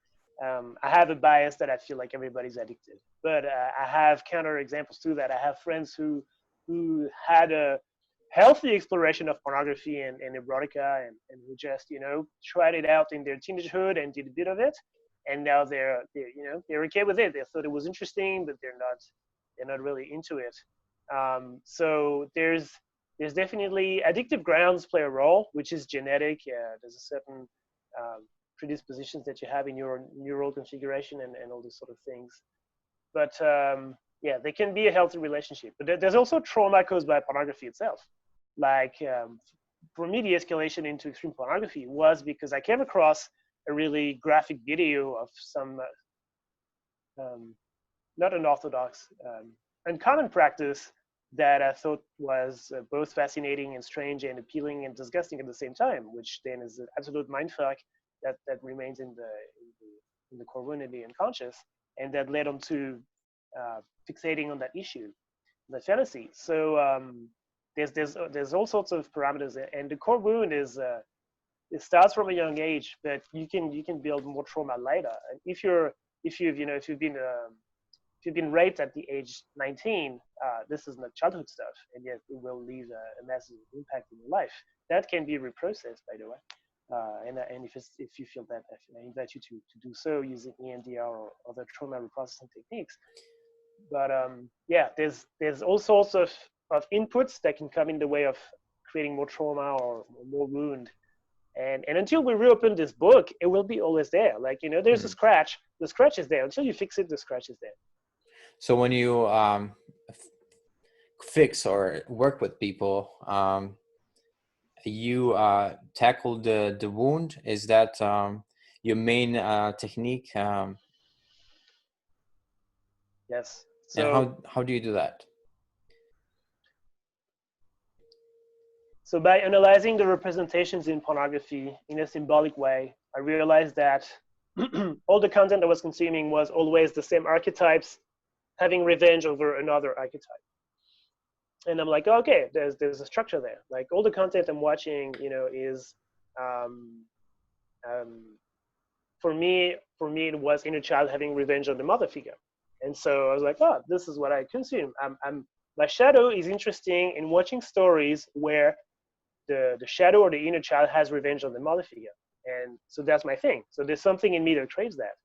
I have a bias that I feel like everybody's addicted, but I have counter examples to that. I have friends who had a healthy exploration of pornography and erotica, and who just tried it out in their teenagehood and did a bit of it, and now they're okay with it. They thought it was interesting, but they're not really into it. So there's definitely addictive grounds play a role, which is genetic. There's a certain predispositions that you have in your neural configuration and all these sort of things. But yeah, they can be a healthy relationship. But there's also trauma caused by pornography itself. Like for me, the escalation into extreme pornography was because I came across a really graphic video of some not unorthodox, uncommon practice that I thought was both fascinating and strange and appealing and disgusting at the same time, which then is an absolute mindfuck that remains in the core wound and the unconscious, and that led on to fixating on that issue, the fantasy. So there's all sorts of parameters, and the core wound is it starts from a young age, but you can build more trauma later. And if you've been raped at the age 19, this is not childhood stuff, and yet it will leave a massive impact in your life. That can be reprocessed, by the way. And if you feel that, I invite you to do so using EMDR or other trauma reprocessing techniques. But yeah, there's all sorts of inputs that can come in the way of creating more trauma or more wound. And until we reopen this book, it will be always there. Like, there's a scratch. The scratch is there. Until you fix it, the scratch is there. So when you fix or work with people, you tackle the wound. Is that your main technique? Yes. And how do you do that? So by analyzing the representations in pornography in a symbolic way, I realized that all the content I was consuming was always the same archetypes having revenge over another archetype. And I'm like, okay, there's a structure there. Like all the content I'm watching, is for me it was inner child having revenge on the mother figure. And so I was like, oh, this is what I consume. My shadow is interesting in watching stories where the shadow or the inner child has revenge on the mother figure. And so that's my thing. So there's something in me that craves that.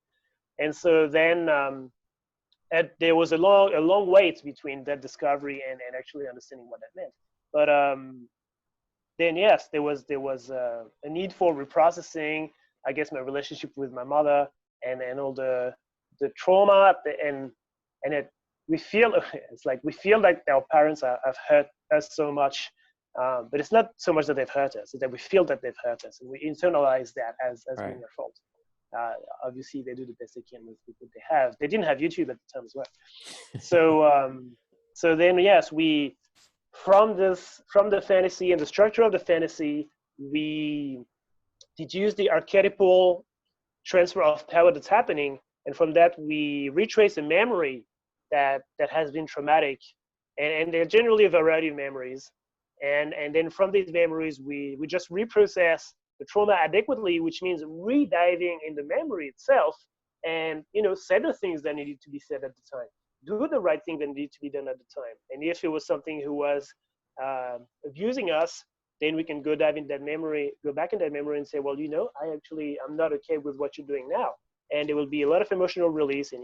And so then there was a long wait between that discovery and actually understanding what that meant. But then yes, there was a need for reprocessing, I guess, my relationship with my mother and all the trauma and we feel like our parents have hurt us so much, but it's not so much that they've hurt us, it's that we feel that they've hurt us and we internalize that as Right. being our fault. Obviously they do the best they can with what they have. They didn't have YouTube at the time as well. So then yes, we from the fantasy and the structure of the fantasy, we deduce the archetypal transfer of power that's happening, and from that we retrace a memory that has been traumatic, and they're generally a variety of memories, and then from these memories we just reprocess the trauma adequately, which means re-diving in the memory itself and say the things that needed to be said at the time, do the right thing that needed to be done at the time. And if it was something who was abusing us, then we can go back in that memory and say, well, I'm not okay with what you're doing now. And there will be a lot of emotional release, and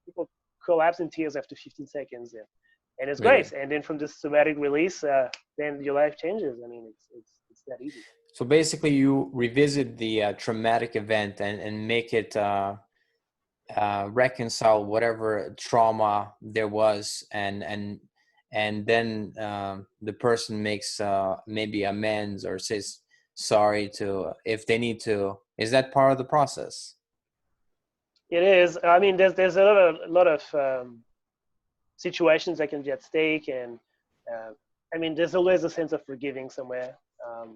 people collapse in tears after 15 seconds, and it's Really? great. And then from this somatic release, then your life changes. I mean, it's that easy. So basically, you revisit the traumatic event and make it reconcile whatever trauma there was, and then the person makes maybe amends or says sorry to if they need to. Is that part of the process? It is. I mean, there's a lot of situations that can be at stake, and I mean, there's always a sense of forgiving somewhere.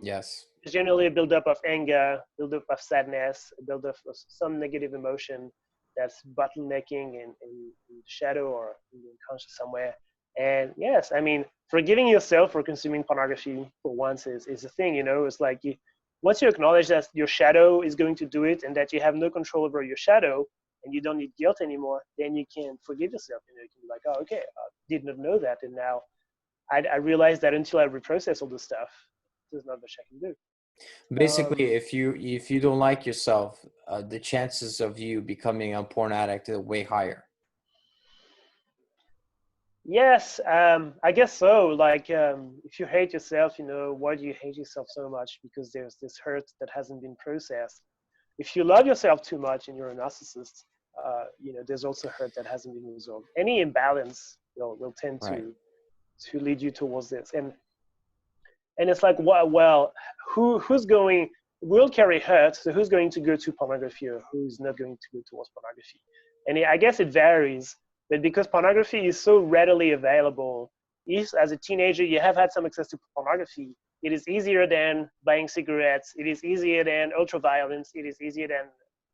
Yes. There's generally a buildup of anger, buildup of sadness, a buildup of some negative emotion, that's bottlenecking in the shadow or in the unconscious somewhere. And yes, I mean, forgiving yourself for consuming pornography for once is a thing, you know. It's like once you acknowledge that your shadow is going to do it and that you have no control over your shadow and you don't need guilt anymore, then you can forgive yourself. You know, you can be like, oh, okay, I did not know that. And now I realized that until I reprocess all this stuff, there's not much I can do. Basically, if you don't like yourself, the chances of you becoming a porn addict are way higher. Yes, I guess so. Like, if you hate yourself, you know, why do you hate yourself so much? Because there's this hurt that hasn't been processed. If you love yourself too much and you're a narcissist, you know, there's also hurt that hasn't been resolved. Any imbalance will tend Right. to lead you towards this. And it's like, well, who's going will carry hurt, so who's going to go to pornography or who's not going to go towards pornography? And I guess it varies, but because pornography is so readily available, if as a teenager you have had some access to pornography, it is easier than buying cigarettes, it is easier than ultraviolence, it is easier than,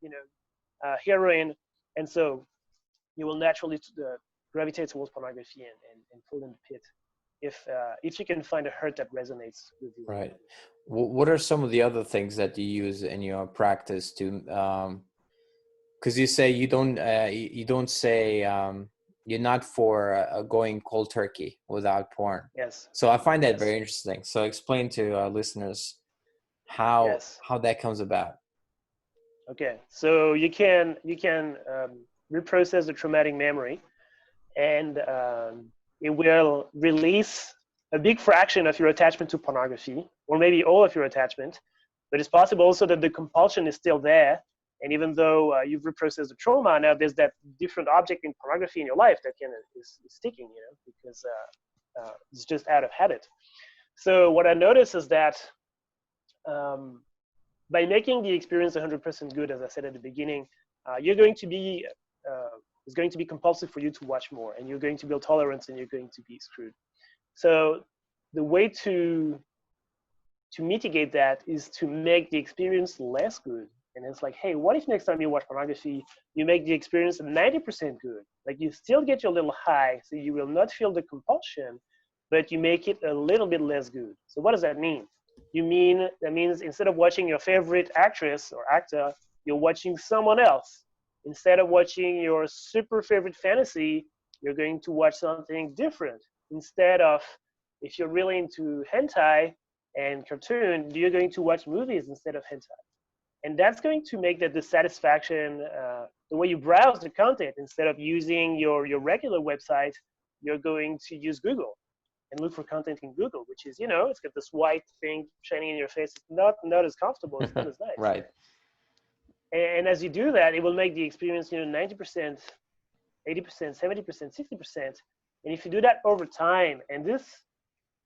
you know, heroin, and so you will naturally gravitate towards pornography and fall in the pit if you can find a hurt that resonates with you. Right. What are some of the other things that you use in your practice to, because you say you don't say you're not for going cold turkey without porn. Yes. So I find that Yes. very interesting. So explain to our listeners how Yes. that comes about. Okay. So you can reprocess the traumatic memory, and it will release a big fraction of your attachment to pornography, or maybe all of your attachment. But it's possible also that the compulsion is still there. And even though you've reprocessed the trauma, now there's that different object in pornography in your life that is sticking, you know, because it's just out of habit. So what I notice is that um, by making the experience 100% good, as I said at the beginning, you're going to be it's going to be compulsive for you to watch more, and you're going to build tolerance, and you're going to be screwed. So the way to mitigate that is to make the experience less good. And it's like, hey, what if next time you watch pornography, you make the experience 90% good? Like, you still get your little high, so you will not feel the compulsion, but you make it a little bit less good. So what does that mean? That means instead of watching your favorite actress or actor, you're watching someone else. Instead of watching your super favorite fantasy, you're going to watch something different. Instead of, if you're really into hentai and cartoon, you're going to watch movies instead of hentai. And that's going to make the dissatisfaction, the way you browse the content, instead of using your regular website, you're going to use Google and look for content in Google, which is, you know, it's got this white thing shining in your face. It's not as comfortable. It's not as nice. Right. And as you do that, it will make the experience, you know, 90%, 80%, 70%, 60%. And if you do that over time, and this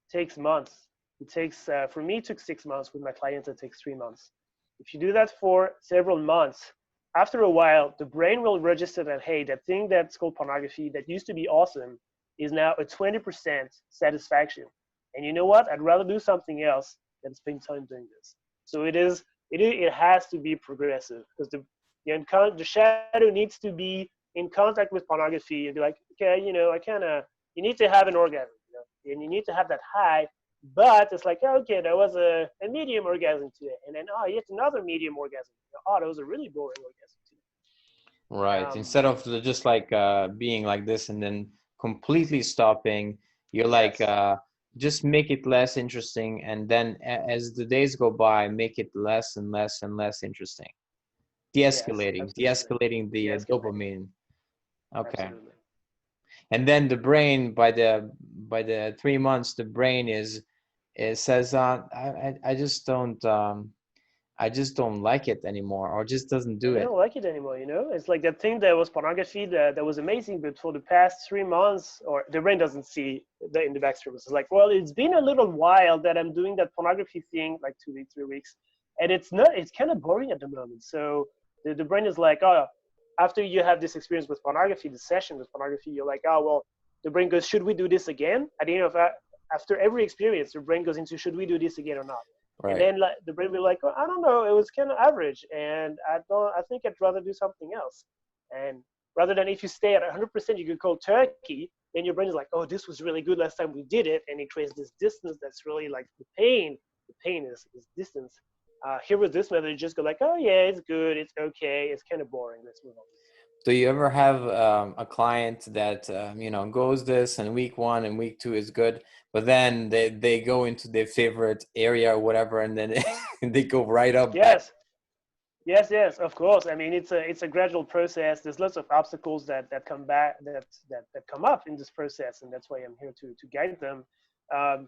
takes months, it takes, for me, it took 6 months. With my clients, it takes 3 months. If you do that for several months, after a while, the brain will register that, hey, that thing that's called pornography that used to be awesome is now a 20% satisfaction. And you know what? I'd rather do something else than spend time doing this. So it has to be progressive, because the shadow needs to be in contact with pornography. You'd be like, okay, you know, you need to have an orgasm, you know, and you need to have that high. But it's like, okay, there was a medium orgasm today, and then yet another medium orgasm. Oh, that was a really boring orgasm today. Right. Instead of just like being like this and then completely stopping, you're like Yes. just make it less interesting, and then as the days go by, make it less and less and less interesting. Yes, absolutely. De-escalating the De-escalating. dopamine. Okay. Absolutely. And then the brain, by the 3 months, the brain it says I just don't like it anymore, or just doesn't do And they it. don't like it anymore, you know? It's like that thing that was pornography that was amazing, but for the past 3 months, or the brain doesn't see that in the backstream. It's like, well, it's been a little while that I'm doing that pornography thing, like 2 weeks, 3 weeks, and it's kind of boring at the moment. So the brain is like, oh, after you have this experience with pornography, the session with pornography, you're like, oh, well, the brain goes, should we do this again? At the end of that, after every experience, the brain goes into, should we do this again or not? And Right. then like, the brain will be like, oh, I don't know, it was kind of average, and I think I'd rather do something else. And rather than if you stay at 100%, you could cold turkey, then your brain is like, oh, this was really good last time we did it. And it creates this distance that's really like the pain. The pain is distance. Here with this method, you just go like, oh yeah, it's good, it's okay, it's kind of boring, let's move on. Do you ever have a client that goes this and week 1 and week 2 is good, but then they go into their favorite area or whatever, and then they go right up back? Yes, of course. I mean, it's a gradual process. There's lots of obstacles that come back that come up in this process, and that's why I'm here to guide them.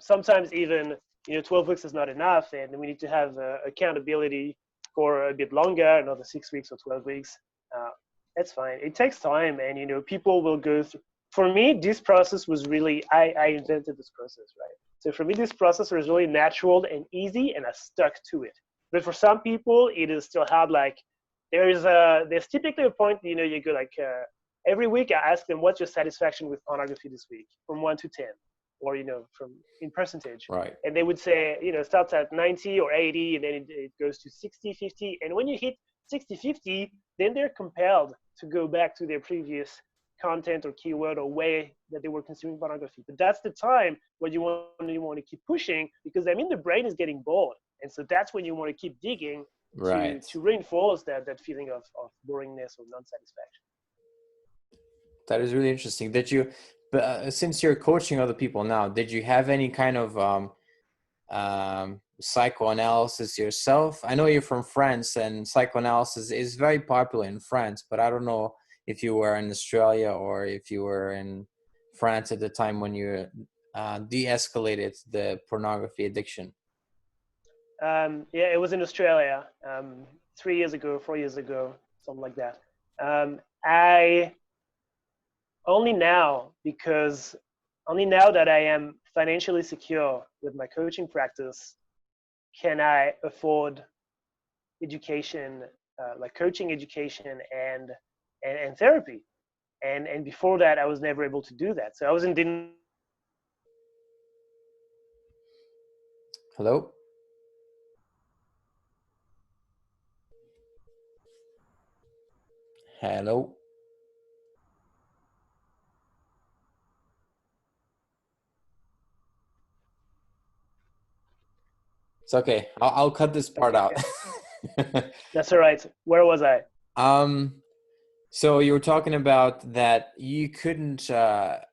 Sometimes even 12 weeks is not enough, and we need to have accountability for a bit longer, another 6 weeks or 12 weeks. That's fine. It takes time, and people will go through. For me, this process was really I invented this process, right? So for me, this process was really natural and easy, and I stuck to it. But for some people, it is still hard. Like there's typically a point, you go like every week I ask them, what's your satisfaction with pornography this week, from 1 to 10, or from in percentage. Right. And they would say, it starts at 90 or 80, and then it goes to 60, 50. And when you hit 60, 50, then they're compelled to go back to their previous content or keyword or way that they were consuming pornography. But that's the time when you want to keep pushing, because the brain is getting bored. And so that's when you want to keep digging to reinforce that feeling of boringness or non-satisfaction. That is really interesting. Since you're coaching other people now, did you have any kind of psychoanalysis yourself? I know you're from France, and psychoanalysis is very popular in France, but I don't know if you were in Australia or if you were in France at the time when you de-escalated the pornography addiction. Yeah, it was in Australia 3 years ago, 4 years ago, something like that. I only now that I am financially secure with my coaching practice, can I afford education, like coaching education and therapy. And before that, I was never able to do that. So I was in Hello? Hello? It's okay. I'll cut this part out. That's all right. Where was I? So you were talking about that you couldn't afford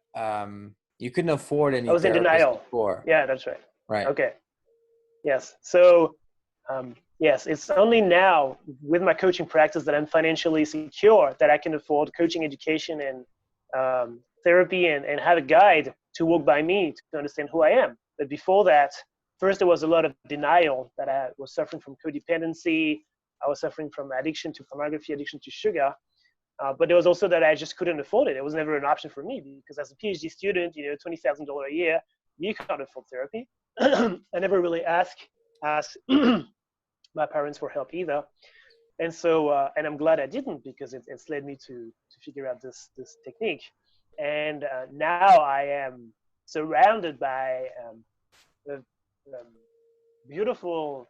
any. I was in denial. Before. Yeah, that's right. Right. Okay. Yes. So, yes, it's only now with my coaching practice that I'm financially secure that I can afford coaching education and therapy and have a guide to walk by me to understand who I am. But before that, first there was a lot of denial that I was suffering from codependency. I was suffering from addiction to pornography, addiction to sugar. But there was also that I just couldn't afford it. It was never an option for me because as a PhD student, $20,000 a year, you can't afford therapy. I never really asked my parents for help either. And so, and I'm glad I didn't, because it's led me to figure out this technique. And now I am surrounded by beautiful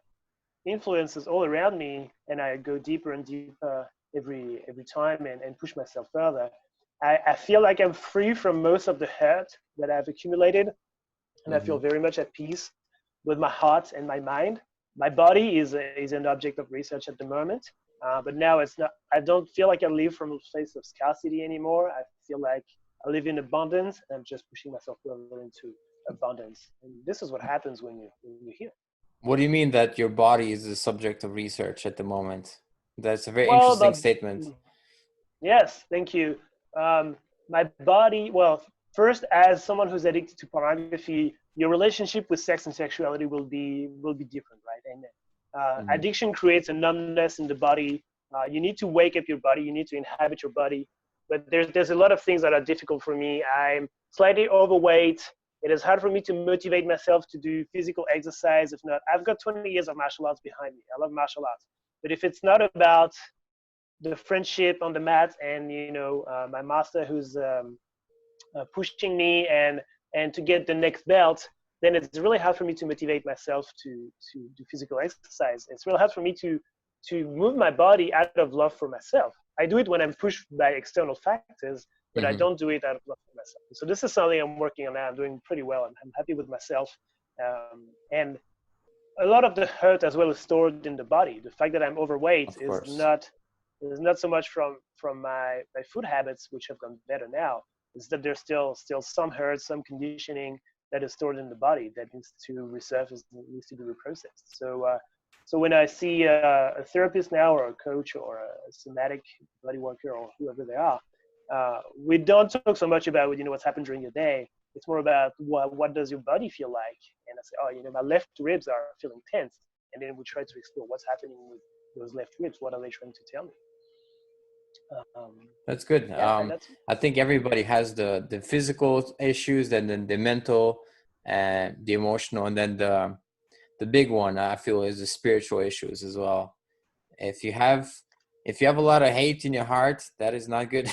influences all around me, and I go deeper and deeper every time and push myself further. I feel like I'm free from most of the hurt that I've accumulated, and I feel very much at peace with my heart and my mind. My body is an object of research at the moment, but now it's not. I don't feel like I live from a place of scarcity anymore. I feel like I live in abundance, and I'm just pushing myself further into abundance. And this is what happens when you're here. What do you mean that your body is the subject of research at the moment? That's a very interesting statement. Yes, thank you. My body, well, first, as someone who's addicted to pornography, your relationship with sex and sexuality will be different, right? And addiction creates a numbness in the body. You need to wake up your body. You need to inhabit your body. But there's a lot of things that are difficult for me. I'm slightly overweight. It is hard for me to motivate myself to do physical exercise. If not, I've got 20 years of martial arts behind me. I love martial arts. But if it's not about the friendship on the mat and, my master who's pushing me and to get the next belt, then it's really hard for me to motivate myself to do physical exercise. It's really hard for me to move my body out of love for myself. I do it when I'm pushed by external factors, but I don't do it out of love for myself. So this is something I'm working on now. I'm doing pretty well. I'm happy with myself. And a lot of the hurt as well is stored in the body. The fact that I'm overweight Of is course. not so much from my food habits, which have gone better now. Is that there's still some hurt, some conditioning that is stored in the body that needs to resurface, needs to be reprocessed. So when I see a therapist now, or a coach, or a somatic body worker, or whoever they are, we don't talk so much about what's happened during your day. It's more about what does your body feel like. And I say, oh, my left ribs are feeling tense, and then we try to explore what's happening with those left ribs. What are they trying to tell me? That's good. Yeah, and that's I think everybody has the physical issues, and then the mental and the emotional, and then the big one I feel is the spiritual issues as well. If you have a lot of hate in your heart, that is not good.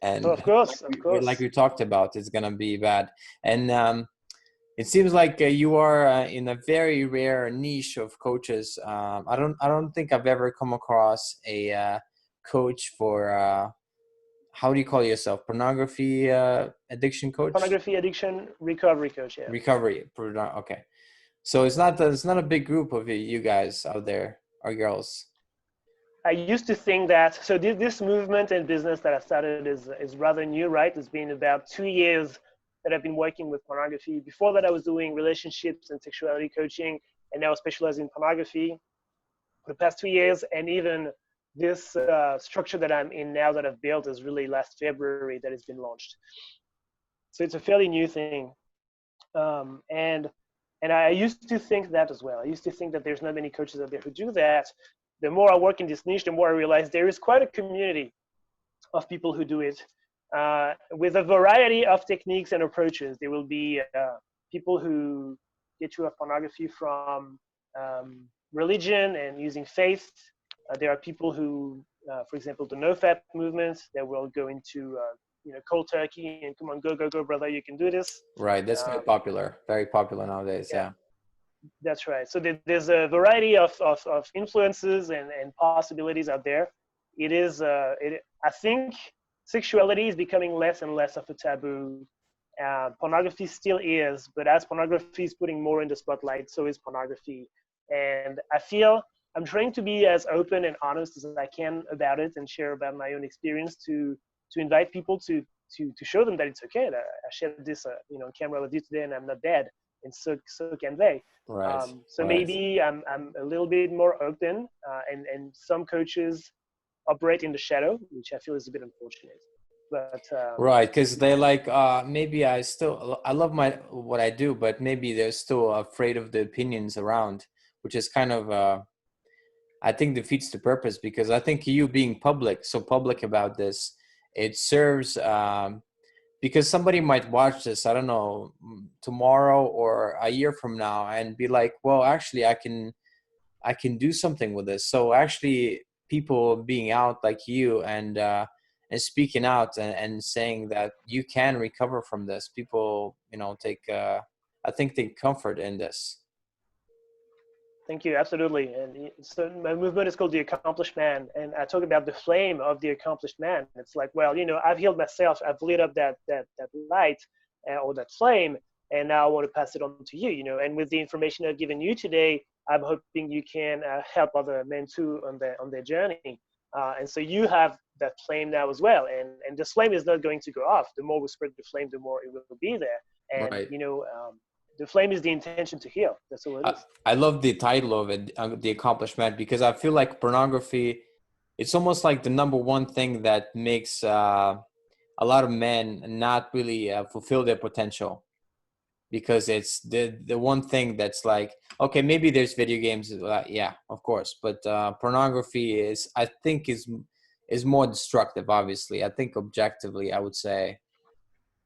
And of course, like we talked about, it's gonna be bad. And it seems like you are in a very rare niche of coaches. I don't think I've ever come across a coach for how do you call yourself? Pornography addiction coach? Pornography addiction recovery coach. Yeah. Recovery. Okay. So it's not a big group of you guys out there, or girls. I used to think that, so this movement and business that I started is rather new, right? It's been about 2 years that I've been working with pornography. Before that, I was doing relationships and sexuality coaching, and now specializing in pornography for the past 2 years. And even this structure that I'm in now that I've built is really last February that it's been launched. So it's a fairly new thing. And I used to think that as well. I used to think that there's not many coaches out there who do that. The more I work in this niche, the more I realize there is quite a community of people who do it with a variety of techniques and approaches. There will be people who get you off pornography from religion and using faith. There are people who, for example, the NoFap movement, that will go into cold turkey and come on, go, brother, you can do this. Right, that's very popular nowadays. Yeah. That's right. So there's a variety of influences and possibilities out there. It is, I think sexuality is becoming less and less of a taboo. Pornography still is, but as pornography is putting more in the spotlight, so is pornography. And I feel I'm trying to be as open and honest as I can about it, and share about my own experience to invite people to show them that it's okay. That I shared this on camera with you today, and I'm not dead. And so can they. Right. So right. maybe I'm a little bit more open, and some coaches operate in the shadow, which I feel is a bit unfortunate. But right, because they maybe I love what I do, but maybe they're still afraid of the opinions around, which is kind of I think defeats the purpose, because I think you being so public about this, it serves. Because somebody might watch this, I don't know, tomorrow or a year from now, and be like, well, actually I can do something with this. So actually people being out like you and speaking out and saying that you can recover from this, people, take, I think, take comfort in this. Thank you. Absolutely. And so my movement is called The Accomplished Man. And I talk about the flame of the accomplished man. It's like, well, I've healed myself. I've lit up that light or that flame. And now I want to pass it on to you, and with the information I've given you today, I'm hoping you can help other men too on their journey. And so you have that flame now as well. And this flame is not going to go off. The more we spread the flame, the more it will be there. And, right. The flame is the intention to heal. That's all it is. I love the title of it, The Accomplished Man, because I feel like pornography, it's almost like the number one thing that makes a lot of men not really fulfill their potential, because it's the one thing that's like, okay, maybe there's video games, yeah, of course, but pornography is, I think, is more destructive. Obviously, I think objectively, I would say,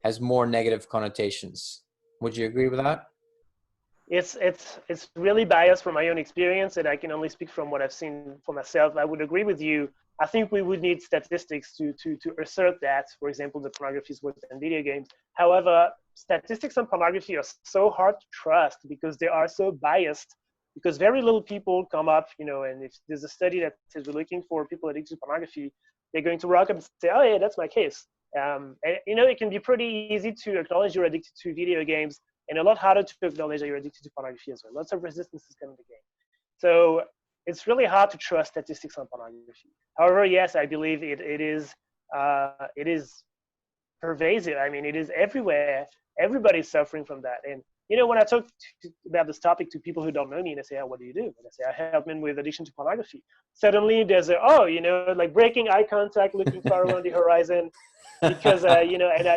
has more negative connotations. Would you agree with that? It's really biased from my own experience, and I can only speak from what I've seen for myself. I would agree with you. I think we would need statistics to assert that, for example, the pornography is worse than video games. However, statistics on pornography are so hard to trust because they are so biased because very little people come up, and if there's a study that says we're looking for people addicted to pornography, they're going to rock up and say, oh yeah, that's my case. And it can be pretty easy to acknowledge you're addicted to video games, and a lot harder to acknowledge that you're addicted to pornography as well. Lots of resistance is going to the game. So it's really hard to trust statistics on pornography. However, yes, I believe it is pervasive. I mean, it is everywhere. Everybody's suffering from that. And when I talk about this topic to people who don't know me, and they say, "Oh, what do you do?" And I say, "I help men with addiction to pornography." Suddenly, there's like breaking eye contact, looking far around the horizon, because and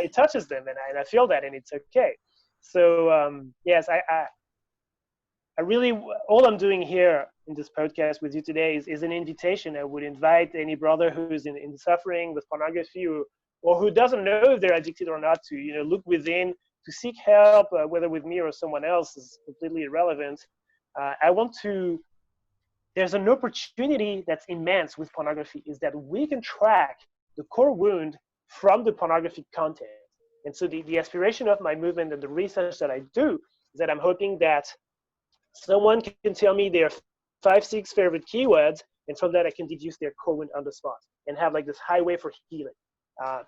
it touches them, and I feel that, and it's okay. So yes, I really, all I'm doing here in this podcast with you today is an invitation. I would invite any brother who's in suffering with pornography, or who doesn't know if they're addicted or not, to look within, to seek help, whether with me or someone else is completely irrelevant. There's an opportunity that's immense with pornography, is that we can track the core wound from the pornographic content. And so the aspiration of my movement and the research that I do is that I'm hoping that someone can tell me their 5-6 favorite keywords, and from that I can deduce their core wound on the spot and have like this highway for healing.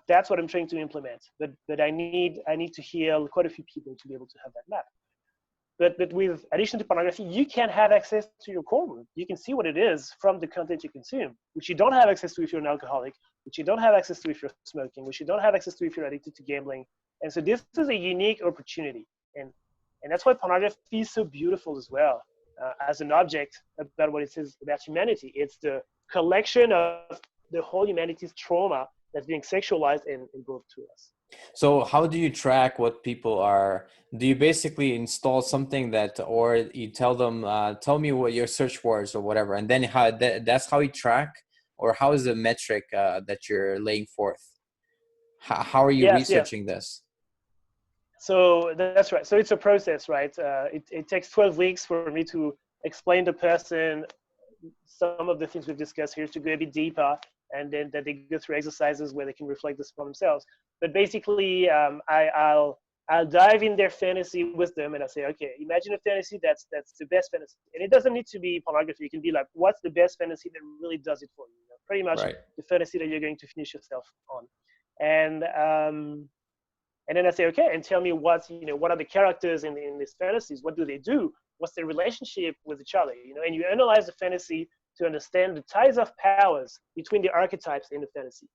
That's what I'm trying to implement, but I need to heal quite a few people to be able to have that map. But with addiction to pornography, you can have access to your core wound. You can see what it is from the content you consume, which you don't have access to if you're an alcoholic, which you don't have access to if you're smoking, which you don't have access to if you're addicted to gambling. And so this is a unique opportunity, and that's why pornography is so beautiful as well, as an object about what it says about humanity. It's the collection of the whole humanity's trauma that's being sexualized and brought to us. So how do you track what people are? Do you basically install something or you tell them, tell me what your search words or whatever, and then that's how you track, or how is the metric that you're laying forth? How are you researching this? So that's right. So it's a process, right? It takes 12 weeks for me to explain to the person some of the things we've discussed here, to go a bit deeper, and then that they go through exercises where they can reflect this for themselves. But basically, I'll dive in their fantasy with them, and I say, okay, imagine a fantasy that's the best fantasy, and it doesn't need to be pornography. It can be like, what's the best fantasy that really does it for you? Pretty much right. The fantasy that you're going to finish yourself on, and then I say, okay, and tell me what are the characters in these fantasies? What do they do? What's their relationship with each other? And you analyze the fantasy to understand the ties of powers between the archetypes in the fantasy.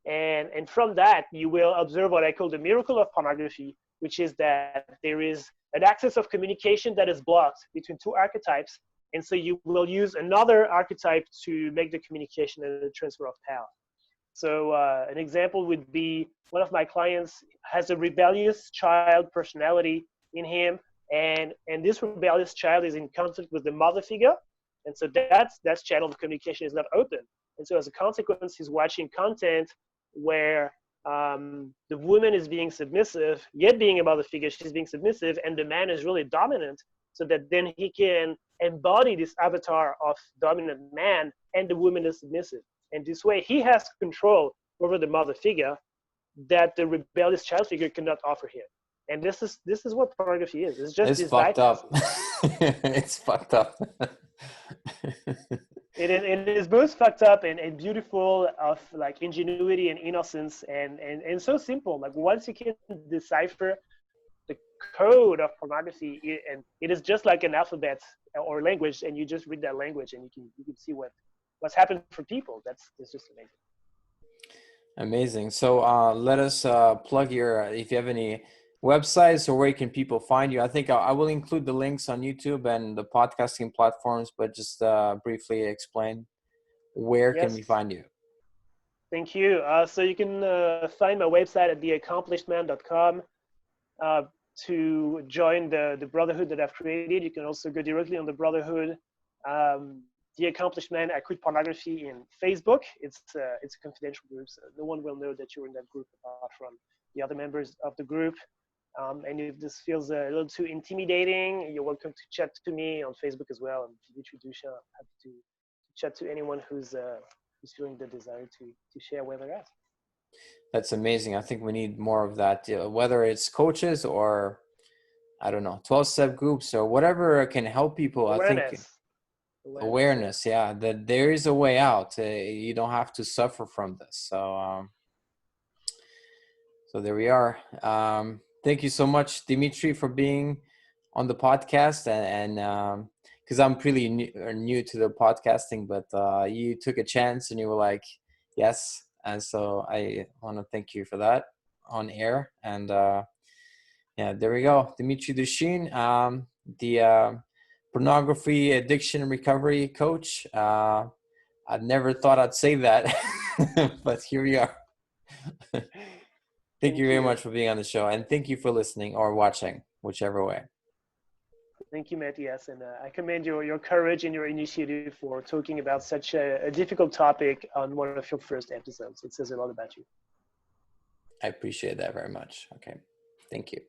And from that, you will observe what I call the miracle of pornography, which is that there is an access of communication that is blocked between two archetypes. And so you will use another archetype to make the communication and the transfer of power. So an example would be, one of my clients has a rebellious child personality in him, and this rebellious child is in conflict with the mother figure, and so that channel of communication is not open. And so as a consequence, he's watching content where the woman is being submissive, yet being a mother figure, she's being submissive, and the man is really dominant, so that then he can embody this avatar of dominant man, and the woman is submissive. And this way, he has control over the mother figure that the rebellious child figure cannot offer him. And this is what pornography is. It's just it's fucked up. It's fucked up. It is both fucked up and beautiful, of like ingenuity and innocence, and so simple. Like once you can decipher the code of pornography, and it is just like an alphabet or language, and you just read that language, and you can see what's happened for people. That's just amazing. Amazing. So let us plug if you have any websites, or where can people find you. I think I will include the links on YouTube and the podcasting platforms, but just briefly explain, where can we find you? Thank you. So you can find my website at theaccomplishedman.com. To join the brotherhood that I've created. You can also go directly on the brotherhood. The Accomplished Man, I Quit Pornography in Facebook. It's a confidential group, so no one will know that you're in that group apart from the other members of the group. And if this feels a little too intimidating, you're welcome to chat to me on Facebook as well. I'm Dimitri Douchin. I'm happy to chat to anyone who's feeling the desire to share where they're at. That's amazing. I think we need more of that, whether it's coaches or I don't know, 12-step groups or whatever can help people. I think awareness, yeah, that there is a way out. You don't have to suffer from this. So there we are. Thank you so much, Dimitri, for being on the podcast, and because I'm pretty new to the podcasting, but you took a chance and you were like, yes. And so I want to thank you for that on air. And yeah, there we go. Dimitri Douchin, the pornography addiction recovery coach. I never thought I'd say that, but here we are. Thank you very much for being on the show, and thank you for listening or watching, whichever way. Thank you, Matthias, and I commend your courage and your initiative for talking about such a difficult topic on one of your first episodes. It says a lot about you. I appreciate that very much. Okay, thank you.